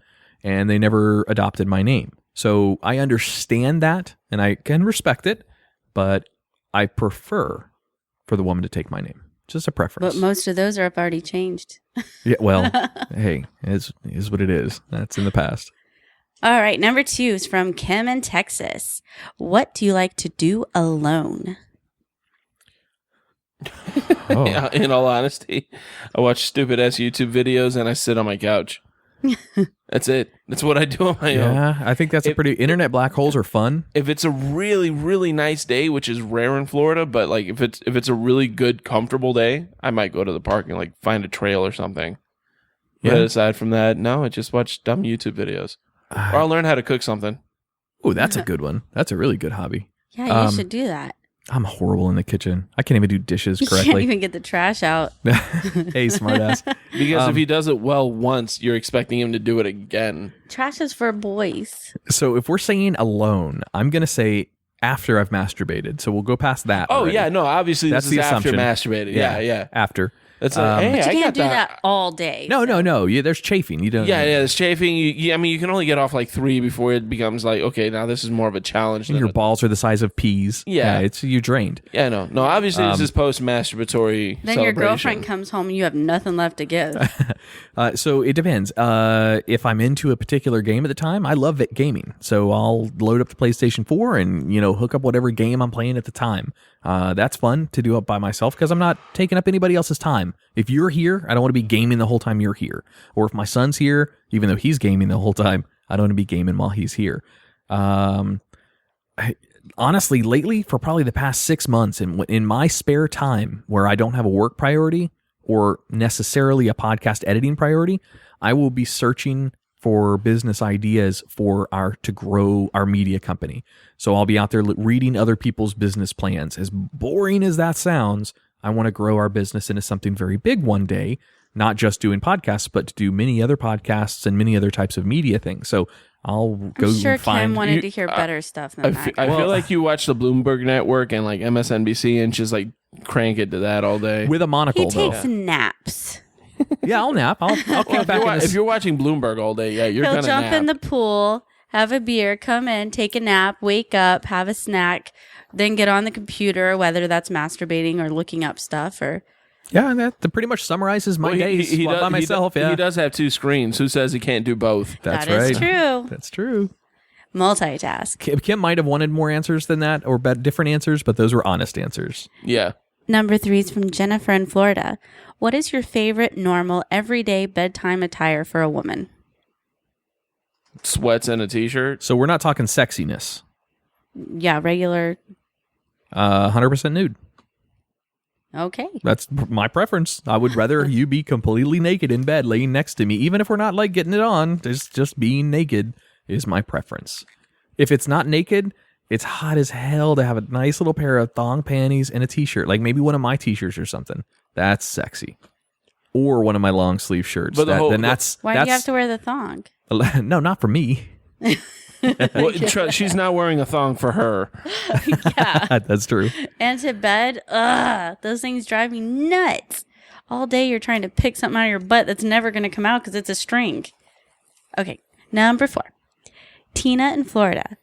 and they never adopted my name. So I understand that and I can respect it, but I prefer for the woman to take my name. Just a preference. But most of those are already changed. Yeah, well, hey, it is what it is. That's in the past. All right, number 2 is from Kim in Texas. What do you like to do alone? Oh. In all honesty, I watch stupid ass YouTube videos and I sit on my couch. That's it. That's what I do on my own. Yeah, I think that's a pretty... Internet black holes are fun. If it's a really, really nice day, which is rare in Florida, but like if it's a really good, comfortable day, I might go to the park and like find a trail or something. Yeah. But aside from that, no, I just watch dumb YouTube videos. Or I'll learn how to cook something. Oh, that's a good one. That's a really good hobby. Yeah, you should do that. I'm horrible in the kitchen. I can't even do dishes You correctly. can't even get the trash out. Hey, smartass. Because if he does it well once, you're expecting him to do it again. Trash is for boys. So if we're saying alone, I'm going to say after I've masturbated. So we'll go past that. Oh, already. yeah. No, obviously That's this is the after assumption. masturbated. Yeah. After. It's like, hey, But you I can't got do that all day. No. There's chafing. You don't. Yeah, it's chafing. You can only get off like 3 before it becomes like, okay, now this is more of a challenge. Your balls are the size of peas. Yeah. You're drained. Yeah, no. Obviously, this is post-masturbatory Then your girlfriend comes home and you have nothing left to give. So it depends. If I'm into a particular game at the time, I love gaming. So I'll load up the PlayStation 4 and, hook up whatever game I'm playing at the time. That's fun to do it by myself because I'm not taking up anybody else's time. If you're here, I don't want to be gaming the whole time you're here. Or if my son's here, even though he's gaming the whole time, I don't want to be gaming while he's here. Honestly, lately, for probably the past 6 months, in my spare time where I don't have a work priority or necessarily a podcast editing priority, I will be searching for business ideas to grow our media company. So I'll be out there reading other people's business plans. As boring as that sounds, I want to grow our business into something very big one day, not just doing podcasts, but to do many other podcasts and many other types of media things. So I'll go sure find... Kim wanted to hear better stuff than that. I feel like you watch the Bloomberg Network and like MSNBC and just like crank it to that all day. With a monocle, He takes naps. Yeah, I'll nap. I'll kick back if you're watching Bloomberg all day, you're He'll gonna jump nap. in the pool, have a beer, come in, take a nap, wake up, have a snack, then get on the computer, whether that's masturbating or looking up stuff or... Yeah, that pretty much summarizes my days by myself. He does have 2 screens. Who says he can't do both? That's That right. is true. That's true. Multitask. Kim might have wanted more answers than that or different answers, but those were honest answers. Yeah. Number 3 is from Jennifer in Florida. What is your favorite normal everyday bedtime attire for a woman? Sweats and a t-shirt. So we're not talking sexiness. Yeah, regular. 100% nude. Okay. That's my preference. I would rather you be completely naked in bed laying next to me, even if we're not like getting it on. Just being naked is my preference. If it's not naked, it's hot as hell to have a nice little pair of thong panties and a t-shirt, like maybe one of my t-shirts or something. That's sexy. Or one of my long sleeve shirts. But why do you have to wear the thong? No, not for me. Well, she's not wearing a thong for her. Yeah. That's true. And to bed, those things drive me nuts. All day you're trying to pick something out of your butt that's never going to come out because it's a string. Okay, number 4. Tina in Florida.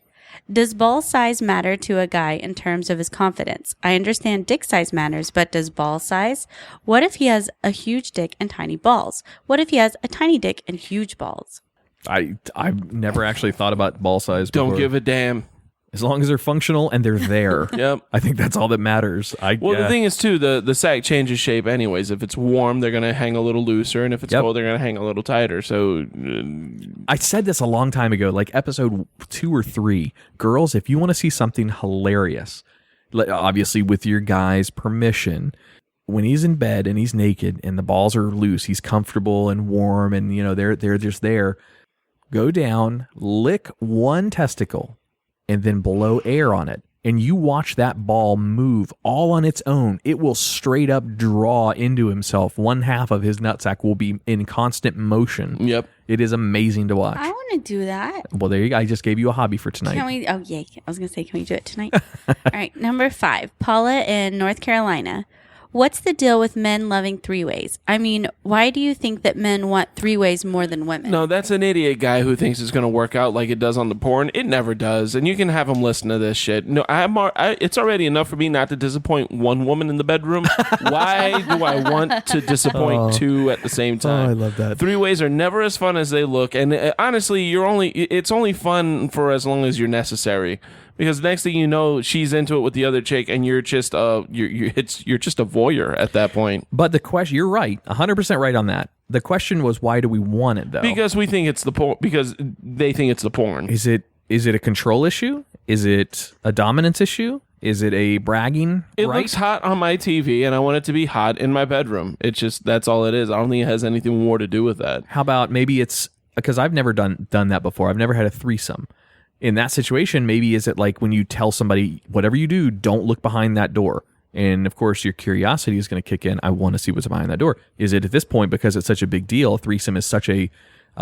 Does ball size matter to a guy in terms of his confidence? I understand dick size matters, but does ball size? What if he has a huge dick and tiny balls? What if he has a tiny dick and huge balls? I've never actually thought about ball size before. Don't give a damn. As long as they're functional and they're there. Yep. I think that's all that matters. The thing is, too, the sack changes shape anyways. If it's warm, they're going to hang a little looser, and if it's cold, they're going to hang a little tighter. So I said this a long time ago, like episode 2 or 3. Girls, if you want to see something hilarious, obviously with your guy's permission, when he's in bed and he's naked and the balls are loose, he's comfortable and warm and, they're just there, go down, lick one testicle, and then blow air on it, and you watch that ball move all on its own. It will straight up draw into himself. One half of his nutsack will be in constant motion. Yep. It is amazing to watch. I want to do that. Well, there you go. I just gave you a hobby for tonight. Can we? Oh, yay. I was going to say, can we do it tonight? All right. Number 5, Paula in North Carolina. What's the deal with men loving 3-ways? I mean, why do you think that men want 3-ways more than women? No, that's an idiot guy who thinks it's going to work out like it does on the porn. It never does. And you can have him listen to this shit. No, it's already enough for me not to disappoint one woman in the bedroom. Why do I want to disappoint 2 at the same time? Oh, I love that. 3-ways are never as fun as they look. And honestly, it's only fun for as long as you're necessary. Because next thing you know, she's into it with the other chick, and you're just you're just a voyeur at that point. But the question, you're right, 100% right on that. The question was, why do we want it though? Because we think it's the porn. Because they think it's the porn. Is it a control issue? Is it a dominance issue? Is it a bragging? It looks hot on my TV, and I want it to be hot in my bedroom. It's just that's all it is. I don't think it has anything more to do with that. How about maybe it's because I've never done that before. I've never had a threesome. In that situation, maybe is it like when you tell somebody, whatever you do, don't look behind that door. And of course, your curiosity is going to kick in. I want to see what's behind that door. Is it at this point, because it's such a big deal, threesome is such a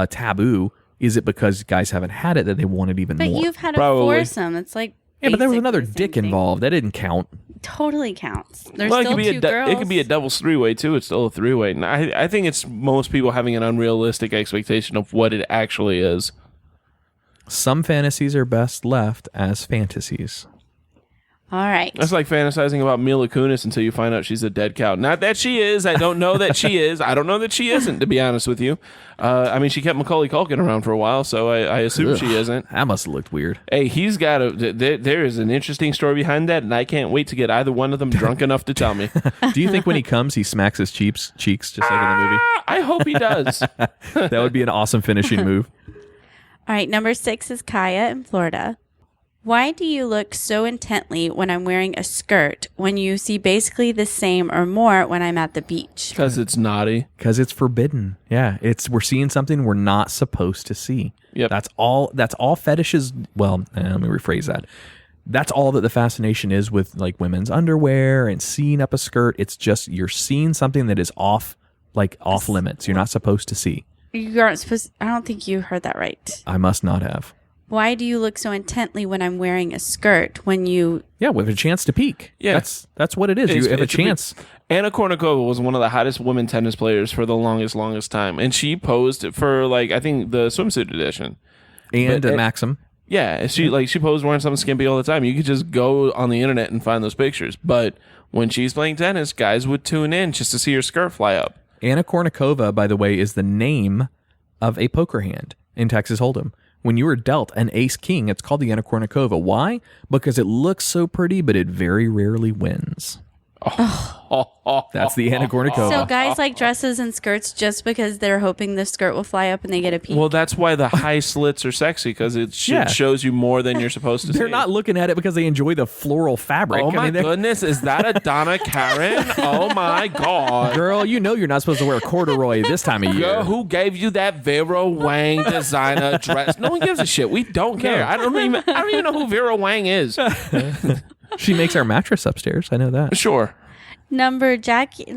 taboo, is it because guys haven't had it that they want it even more? But you've had a Probably. foursome. It's like Yeah, but there was another basically the same dick thing. involved. That didn't count. Totally counts. There's Well, still two girls. it could be a devil's three-way too. It's still a three-way. And I think it's most people having an unrealistic expectation of what it actually is. Some fantasies are best left as fantasies. All right. That's like fantasizing about Mila Kunis until you find out she's a dead cow. Not that she is. I don't know that she is. I don't know that she isn't, to be honest with you. I mean, she kept Macaulay Culkin around for a while, so I assume she isn't. That must have looked weird. Hey, he's got there is an interesting story behind that, and I can't wait to get either one of them drunk enough to tell me. Do you think when he comes, he smacks his cheeks just like in the movie? I hope he does. That would be an awesome finishing move. All right. Number 6 is Kaya in Florida. Why do you look so intently when I'm wearing a skirt when you see basically the same or more when I'm at the beach? Because it's naughty. Because it's forbidden. Yeah, we're seeing something we're not supposed to see. Yep. That's all fetishes. Well, let me rephrase that. That's all that the fascination is with like women's underwear and seeing up a skirt. It's just you're seeing something that is off limits. You're not supposed to see. You aren't supposed. I don't think you heard that right. I must not have. Why do you look so intently when I'm wearing a skirt when you... Yeah, with a chance to peek. Yeah. That's what it is. You have a chance. Anna Kournikova was one of the hottest women tennis players for the longest time. And she posed for, like, I think the swimsuit edition. And Maxim. Yeah, she posed wearing something skimpy all the time. You could just go on the internet and find those pictures. But when she's playing tennis, guys would tune in just to see her skirt fly up. Anna Kournikova, by the way, is the name of a poker hand in Texas Hold'em. When you are dealt an ace king, it's called the Anna Kournikova. Why? Because it looks so pretty, but it very rarely wins. That's the Anna Kournikova. So guys like dresses and skirts just because they're hoping the skirt will fly up and they get a peek? Well, that's why the high slits are sexy, because it shows you more than you're supposed to see. They're not looking at it because they enjoy the floral fabric. Oh my goodness, is that a Donna Karen? Oh my God. Girl, you know you're not supposed to wear corduroy this time of year. Girl, who gave you that Vera Wang designer dress? No one gives a shit. We don't care. No. I don't even know who Vera Wang is. She makes our mattress upstairs. I know that. Sure. Number 7.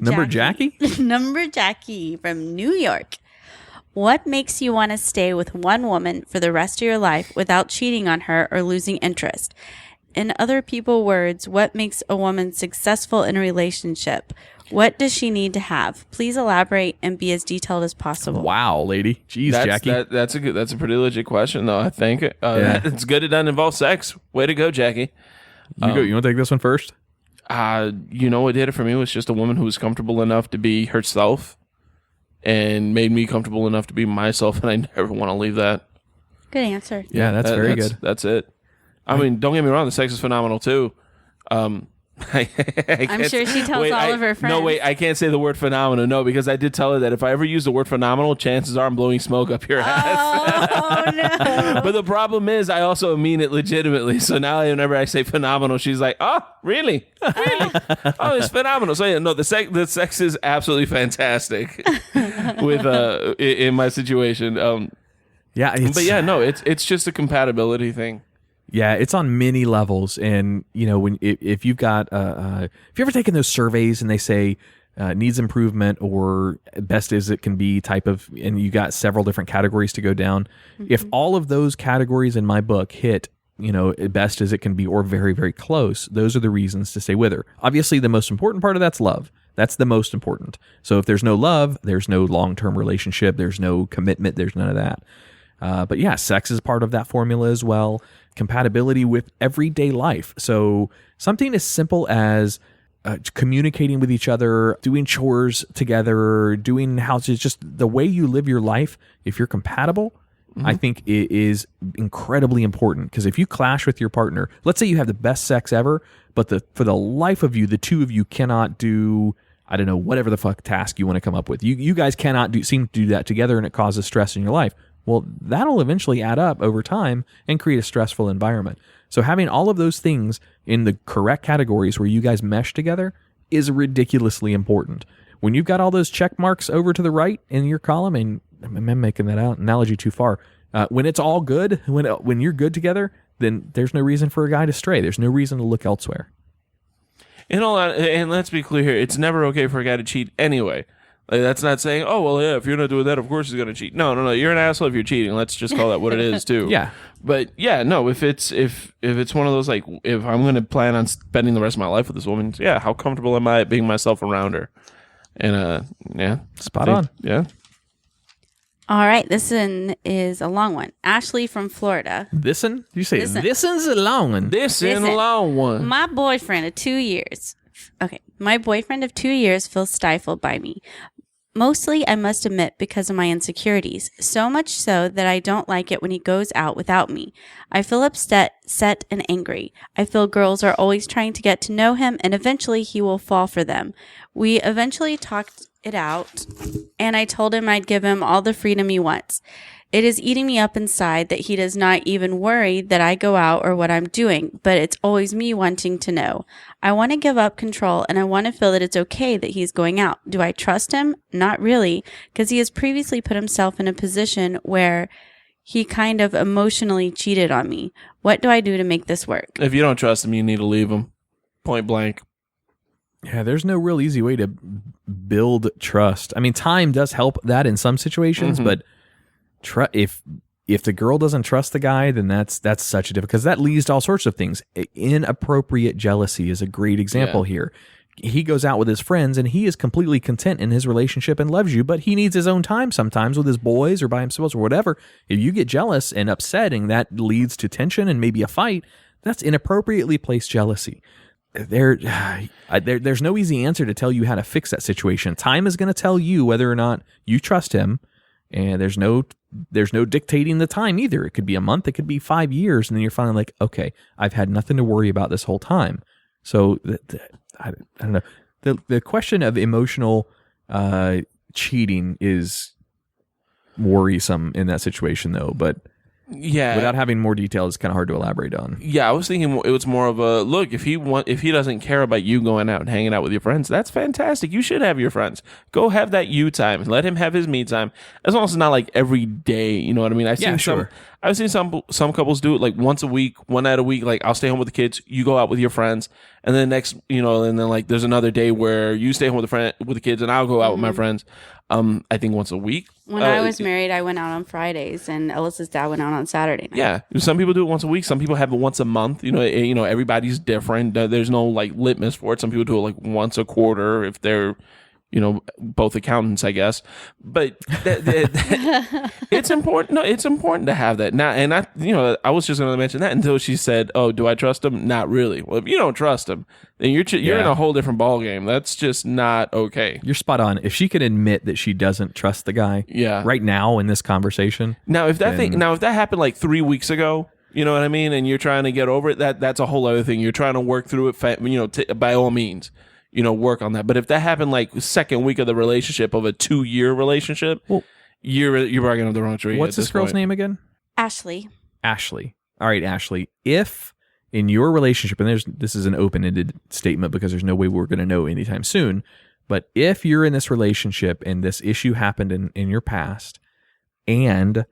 Number Jackie? Number Jackie from New York. What makes you want to stay with one woman for the rest of your life without cheating on her or losing interest? In other people's words, what makes a woman successful in a relationship? What does she need to have? Please elaborate and be as detailed as possible. Wow, lady. Jeez, Jackie. That's a pretty legit question, though, I think. It's good it doesn't involve sex. Way to go, Jackie. You want to take this one first? What did it for me was just a woman who was comfortable enough to be herself and made me comfortable enough to be myself, and I never want to leave that. Good answer. Yeah, that's very good. That's it. I mean, don't get me wrong, the sex is phenomenal too. I'm sure she tells all of her friends. No, wait, I can't say the word phenomenal. No, because I did tell her that if I ever use the word phenomenal, chances are I'm blowing smoke up your ass. Oh, no. But the problem is I also mean it legitimately. So now whenever I say phenomenal, she's like, oh, really? Really? Oh, it's phenomenal. So yeah, no, the sex is absolutely fantastic with in my situation. It's just a compatibility thing. Yeah, it's on many levels, and if you've got if you ever taken those surveys and they say needs improvement or best as it can be type of, and you got several different categories to go down. Mm-hmm. If all of those categories in my book hit, best as it can be or very, very close, those are the reasons to stay with her. Obviously, the most important part of that's love. That's the most important. So if there's no love, there's no long-term relationship, there's no commitment, there's none of that. But yeah, sex is part of that formula as well. Compatibility with everyday life. So something as simple as communicating with each other, doing chores together, doing houses, just the way you live your life. If you're compatible, mm-hmm. I think it is incredibly important, because if you clash with your partner, let's say you have the best sex ever, but for the life of you, the two of you cannot do, I don't know, whatever the fuck task you want to come up with. You guys cannot seem to do that together, and it causes stress in your life. Well, that'll eventually add up over time and create a stressful environment. So having all of those things in the correct categories where you guys mesh together is ridiculously important. When you've got all those check marks over to the right in your column, and I'm making that analogy too far, when it's all good, when you're good together, then there's no reason for a guy to stray. There's no reason to look elsewhere. And let's be clear here, it's never okay for a guy to cheat anyway. Like, that's not saying, oh, well, yeah, if you're not doing that, of course he's going to cheat. No. You're an asshole if you're cheating. Let's just call that what it is, too. Yeah. But, yeah, no, if it's one of those, like, if I'm going to plan on spending the rest of my life with this woman, yeah, how comfortable am I being myself around her? And, yeah. Spot on. Yeah. All right, this one is a long one. Ashley from Florida. This'n? Did you say This'n. this'n's a long one? This is a long one. My boyfriend of 2 years. Okay, my boyfriend of 2 years feels stifled by me. Mostly, I must admit, because of my insecurities. So much so that I don't like it when he goes out without me. I feel upset, and angry. I feel girls are always trying to get to know him, and eventually he will fall for them. We eventually talked it out, and I told him I'd give him all the freedom he wants. It is eating me up inside that he does not even worry that I go out or what I'm doing, but it's always me wanting to know. I want to give up control, and I want to feel that it's okay that he's going out. Do I trust him? Not really, because he has previously put himself in a position where he kind of emotionally cheated on me. What do I do to make this work? If you don't trust him, you need to leave him. Point blank. Yeah, there's no real easy way to build trust. I mean, time does help that in some situations, but if the girl doesn't trust the guy, then that's such a difficult, because that leads to all sorts of things. Inappropriate jealousy is a great example here. He goes out with his friends and he is completely content in his relationship and loves you, but he needs his own time sometimes with his boys or by himself or whatever. If you get jealous and upsetting, that leads to tension and maybe a fight. That's inappropriately placed jealousy. There's no easy answer to tell you how to fix that situation. Time is going to tell you whether or not you trust him, and there's no dictating the time either. It could be a month, it could be 5 years, and then you're finally like, okay, I've had nothing to worry about this whole time. So I don't know. The question of emotional cheating is worrisome in that situation, though. But yeah, without having more detail, it's kind of hard to elaborate on. Yeah, I was thinking it was more of a look. If he doesn't care about you going out and hanging out with your friends, that's fantastic. You should have your friends. Go have that you time. Let him have his me time. As long as it's not like every day. You know what I mean? I've seen some couples do it like once a week, one night a week. Like, I'll stay home with the kids. You go out with your friends, and then next, and then like there's another day where you stay home with the kids, and I'll go out with my friends. I think once a week. When I was married, I went out on Fridays, and Alyssa's dad went out on Saturday night. Yeah, some people do it once a week. Some people have it once a month. Everybody's different. There's no like litmus for it. Some people do it like once a quarter if they're, both accountants, I guess. But it's important. No, it's important to have that. Now, and I was just going to mention that until she said, "Oh, do I trust him?" Not really. Well, if you don't trust him, then you're in a whole different ballgame. That's just not okay. You're spot on. If she could admit that she doesn't trust the guy, right now in this conversation. Now, if that happened like 3 weeks ago, you know what I mean, and you're trying to get over it, that's a whole other thing. You're trying to work through it. By all means. Work on that. But if that happened like second week of the relationship of a 2-year relationship, you're barking up the wrong tree. What's this girl's name again? Ashley. All right, Ashley. If in your relationship, and this is an open-ended statement because there's no way we're going to know anytime soon, but if you're in this relationship and this issue happened in your past and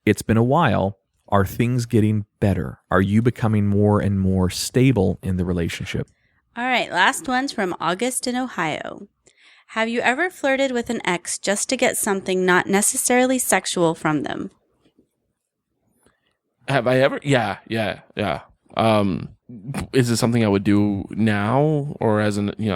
it's been a while, are things getting better? Are you becoming more and more stable in the relationship? All right, last one's from August in Ohio. Have you ever flirted with an ex just to get something not necessarily sexual from them? Have I ever? Yeah. Is it something I would do now, or as a matured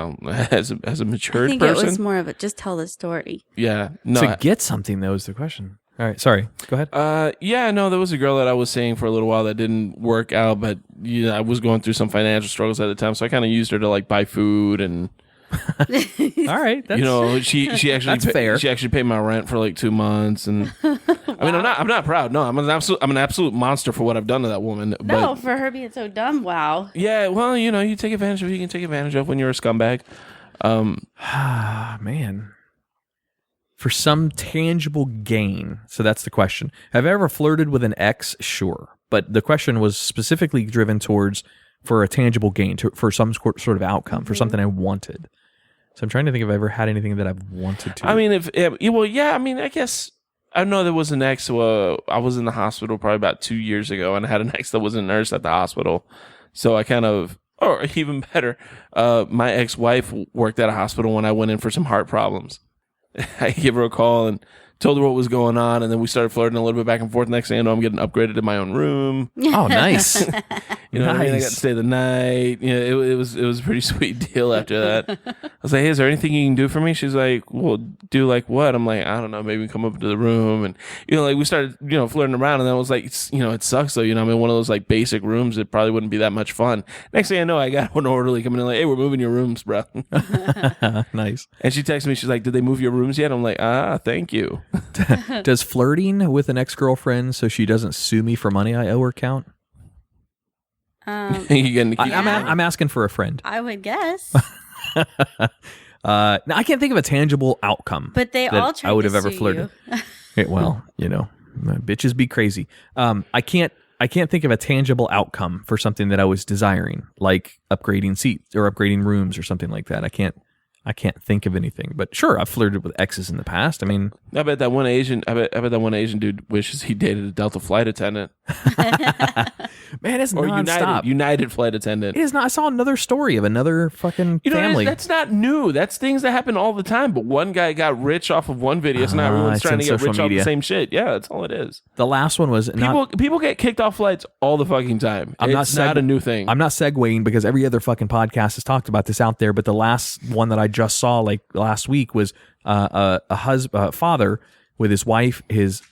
person? I think it was more of a just tell the story. Yeah. No. To get something, though, is the question. All right, sorry. Go ahead. There was a girl that I was seeing for a little while that didn't work out, but I was going through some financial struggles at the time, so I kind of used her to like buy food and. All right, that's, she actually that's fair. She actually paid my rent for like 2 months, and wow. I mean, I'm not proud. No, I'm an absolute monster for what I've done to that woman. No, for her being so dumb. Wow. Yeah, well, you take advantage of who you can take advantage of when you're a scumbag. Man. For some tangible gain. So that's the question. Have I ever flirted with an ex? Sure. But the question was specifically driven towards for a tangible gain, for some sort of outcome, for something I wanted. So I'm trying to think if I ever had anything that I've wanted to. I mean, I guess I know there was an ex who I was in the hospital probably about 2 years ago, and I had an ex that was a nurse at the hospital. So I kind of, or even better, my ex-wife worked at a hospital when I went in for some heart problems. I gave her a call and told her what was going on, and then we started flirting a little bit back and forth. Next thing I know, I'm getting upgraded to my own room. Oh, nice. You know what I mean? I got to stay the night. You know, it was a pretty sweet deal after that. I was like, hey, is there anything you can do for me? She's like, well, do like what? I'm like, I don't know, maybe come up to the room. And, you know, like we started, you know, flirting around, and then I was like, you know, it sucks though. You know, I'm in one of those like basic rooms. It probably wouldn't be that much fun. Next thing I know, I got an orderly coming in like, hey, we're moving your rooms, bro. Nice. And she texted me, she's like, did they move your rooms yet? I'm like, thank you. Does flirting with an ex-girlfriend so she doesn't sue me for money I owe her count? I'm asking for a friend. I would guess. Now I can't think of a tangible outcome. But they all tried I would to have ever sue flirted. you. Well, you know, bitches be crazy. I can't think of a tangible outcome for something that I was desiring, like upgrading seats or upgrading rooms or something like that. I can't think of anything. But sure, I've flirted with exes in the past. I mean, I bet that one Asian dude wishes he dated a Delta flight attendant. man, it's or nonstop. United flight attendant. It is not. I saw another story of another fucking family. That's not new. That's things that happen all the time. But one guy got rich off of one video, so now everyone's trying to get rich off the same shit. Yeah, that's all it is. The last one was people get kicked off flights all the fucking time. It's not a new thing. I'm not segueing because every other fucking podcast has talked about this out there. But the last one that I just saw like last week was a father with his wife, his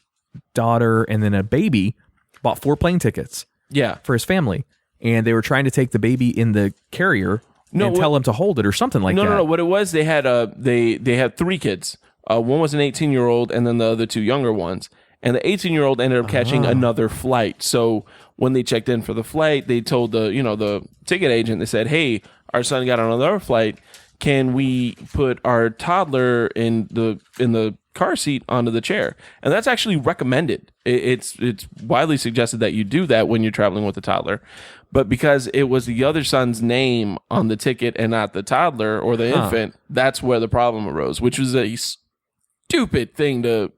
daughter, and then a baby bought 4 plane tickets. Yeah, for his family, and they were trying to take the baby in the carrier and tell him to hold it or something like that. No. What it was, they had they had 3 kids. One was an 18-year-old, and then the other 2 younger ones. And the 18-year-old ended up catching another flight. So when they checked in for the flight, they told the ticket agent. They said, "Hey, our son got on another flight. Can we put our toddler in the car seat onto the chair?" And that's actually recommended. It's widely suggested that you do that when you're traveling with a toddler. But because it was the other son's name on the ticket and not the toddler or the infant, that's where the problem arose, which was a stupid thing to...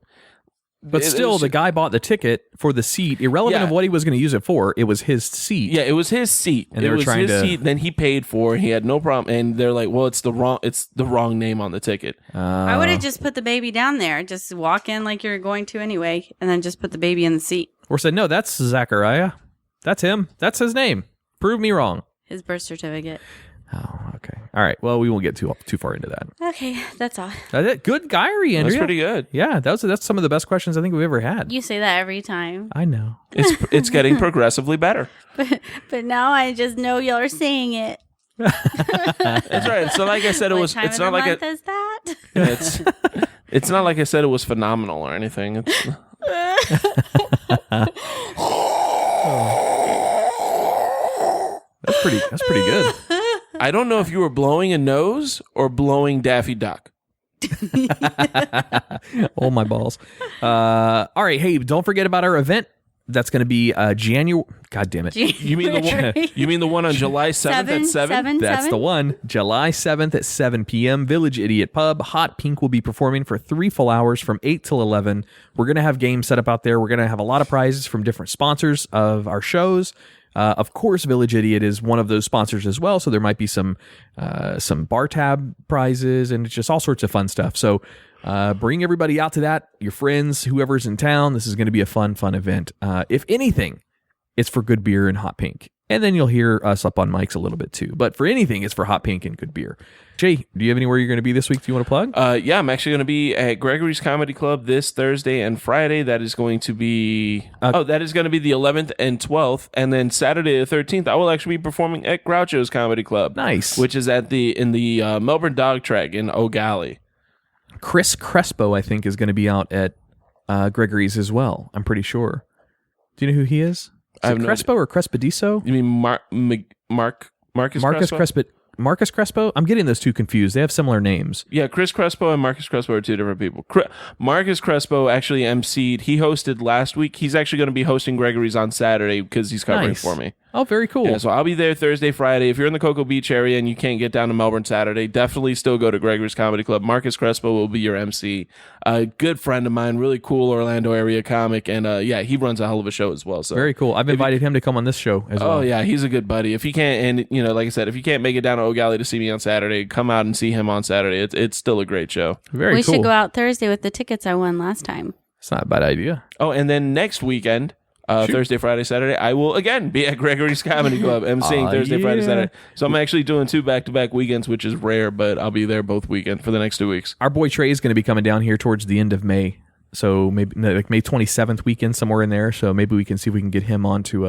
But still, the guy bought the ticket for the seat, irrelevant of what he was going to use it for. It was his seat. Yeah, it was his seat. And they were trying to... seat, then he paid for it. He had no problem. And they're like, well, it's the wrong name on the ticket. I would have just put the baby down there. Just walk in like you're going to anyway, and then just put the baby in the seat. Or said, no, that's Zachariah. That's him. That's his name. Prove me wrong. His birth certificate. Oh, okay. All right. Well, we won't get too far into that. Okay, that's all. That's it. Good diary, Andrea. That's pretty good. Yeah, that's some of the best questions I think we've ever had. You say that every time. I know. It's getting progressively better. But now I just know y'all are saying it. That's right. So like I said, What time of the month is that? It's not like I said it was phenomenal or anything. That's pretty good. I don't know if you were blowing a nose or blowing Daffy Duck. Oh, my balls. All right. Hey, don't forget about our event. That's going to be January. God damn it. You mean the one on July 7th at 7? That's the one. July 7th at 7 p.m. Village Idiot Pub. Hot Pink will be performing for 3 full hours from 8 till 11. We're going to have games set up out there. We're going to have a lot of prizes from different sponsors of our shows. Of course, Village Idiot is one of those sponsors as well, so there might be some bar tab prizes and just all sorts of fun stuff. So bring everybody out to that, your friends, whoever's in town. This is going to be a fun event. If anything, it's for good beer and Hot Pink. And then you'll hear us up on mics a little bit too. But for anything, it's for Hot Pink and good beer. Jay, do you have anywhere you're going to be this week? Do you want to plug? Yeah, I'm actually going to be at Gregory's Comedy Club this Thursday and Friday. That is going to be the 11th and 12th, and then Saturday the 13th, I will actually be performing at Groucho's Comedy Club. Nice, which is in the Melbourne Dog Track in O'Galley. Chris Crespo, I think, is going to be out at Gregory's as well. I'm pretty sure. Do you know who he is? Is it Crespo or Crespediso? You mean Marcus Crespo? Marcus Crespo? I'm getting those two confused. They have similar names. Yeah, Chris Crespo and Marcus Crespo are two different people. Marcus Crespo actually emceed. He hosted last week. He's actually going to be hosting Gregory's on Saturday because he's covering for me. Oh, very cool. Yeah, so I'll be there Thursday, Friday. If you're in the Cocoa Beach area and you can't get down to Melbourne Saturday, definitely still go to Gregory's Comedy Club. Marcus Crespo will be your MC. A good friend of mine, really cool Orlando area comic, and he runs a hell of a show as well. So very cool. I've invited him to come on this show as well. Oh yeah, he's a good buddy. If he can't, and like I said, if you can't make it down to O'Galley to see me on Saturday, come out and see him on Saturday. It's still a great show. Very we cool. should go out Thursday with the tickets I won last time. It's not a bad idea. Oh, and then next weekend, Thursday, Friday, Saturday, I will again be at Gregory's Comedy Club emceeing Thursday, Friday, Saturday. So I'm actually doing 2 back-to-back weekends, which is rare, but I'll be there both weekends for the next 2 weeks. Our boy Trey is going to be coming down here towards the end of May. So maybe like May 27th weekend, somewhere in there. So maybe we can see if we can get him onto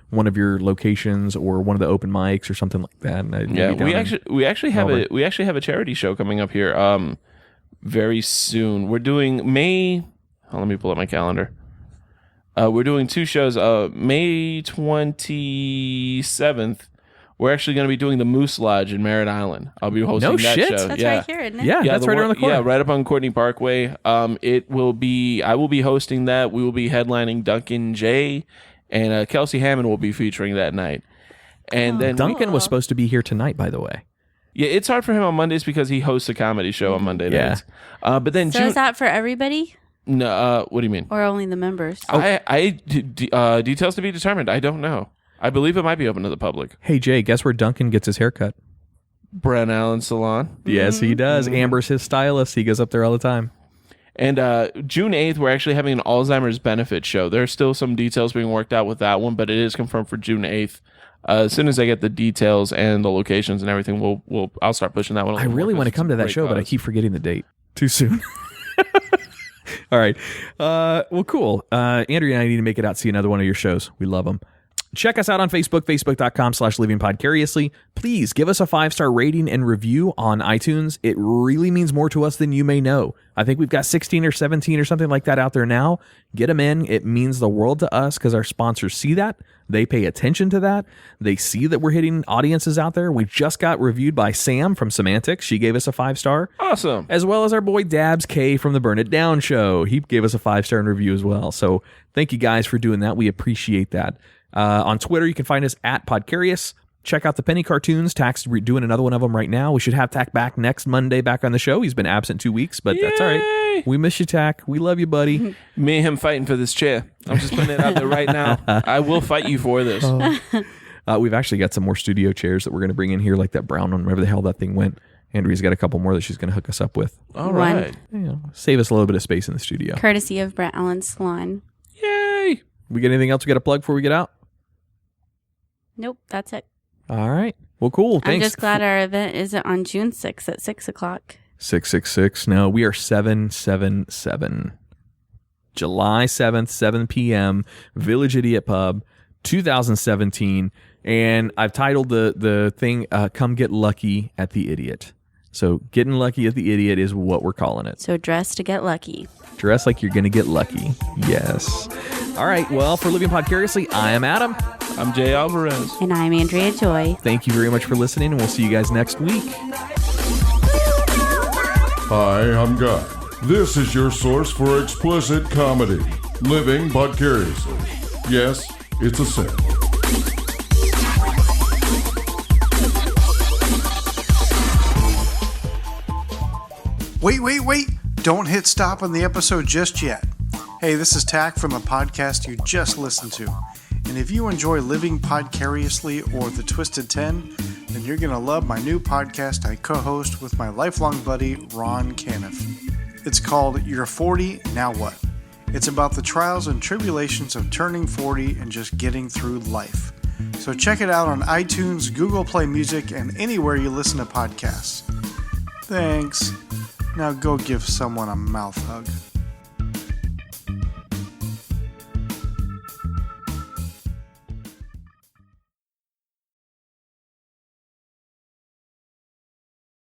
one of your locations or one of the open mics or something like that. And we actually have a charity show coming up here very soon. We're doing May. Oh, let me pull up my calendar. We're doing 2 shows. May 27th, we're actually going to be doing the Moose Lodge in Merritt Island. I'll be hosting that show. That's right here, isn't it? Yeah, that's right around the corner. Yeah, right up on Courtney Parkway. I will be hosting that. We will be headlining Duncan J, and Kelsey Hammond will be featuring that night. And then Duncan was supposed to be here tonight, by the way. Yeah, it's hard for him on Mondays because he hosts a comedy show on Monday nights. But then is that for everybody? No, what do you mean? Or only the members? Details to be determined. I don't know. I believe it might be open to the public. Hey, Jay, guess where Duncan gets his haircut? Brent Allen Salon. Yes, he does. Amber's his stylist. He goes up there all the time. And June 8th, we're actually having an Alzheimer's benefit show. There's still some details being worked out with that one, but it is confirmed for June 8th. As soon as I get the details and the locations and everything, I'll start pushing that one. I really want to come to that show, but I keep forgetting the date. Too soon. All right. Well, cool. Andrea and I need to make it out see another one of your shows. We love them. Check us out on Facebook, facebook.com/livingpodcariously. Please give us a 5-star rating and review on iTunes. It really means more to us than you may know. I think we've got 16 or 17 or something like that out there now. Get them in. It means the world to us because our sponsors see that. They pay attention to that. They see that we're hitting audiences out there. We just got reviewed by Sam from Semantics. She gave us a 5-star. Awesome. As well as our boy Dabs K from the Burn It Down show. He gave us a 5-star in review as well. So thank you guys for doing that. We appreciate that. On Twitter, you can find us at Podcarious. Check out the Penny Cartoons. Tack's doing another one of them right now. We should have Tack back next Monday back on the show. He's been absent 2 weeks, but that's all right. We miss you, Tack. We love you, buddy. Me and him fighting for this chair. I'm just putting it out there right now. I will fight you for this. We've actually got some more studio chairs that we're going to bring in here, like that brown one, wherever the hell that thing went. Andrea's got a couple more that she's going to hook us up with. All right. Save us a little bit of space in the studio. Courtesy of Brent Allen Salon. Yay. We got anything else we got to plug before we get out? Nope, that's it. All right. Well, cool. Thanks. I'm just glad our event isn't on June 6th at 6 o'clock. 666. No, we are 777. July 7th, 7 p.m., Village Idiot Pub, 2017. And I've titled the thing, Come Get Lucky at the Idiot. So getting lucky at the Idiot is what we're calling it. So dress to get lucky. Dress like you're going to get lucky. Yes. All right. Well, for Living Podcariously, I am Adam. I'm Jay Alvarez. And I'm Andrea Joy. Thank you very much for listening, and we'll see you guys next week. Hi, I'm Guy. This is your source for explicit comedy. Living Podcariously. Yes, it's a sin. Wait. Don't hit stop on the episode just yet. Hey, this is Tack from the podcast you just listened to. And if you enjoy Living Podcariously or The Twisted 10, then you're going to love my new podcast I co-host with my lifelong buddy, Ron Caniff. It's called You're 40, Now What? It's about the trials and tribulations of turning 40 and just getting through life. So check it out on iTunes, Google Play Music, and anywhere you listen to podcasts. Thanks. Now go give someone a mouth hug.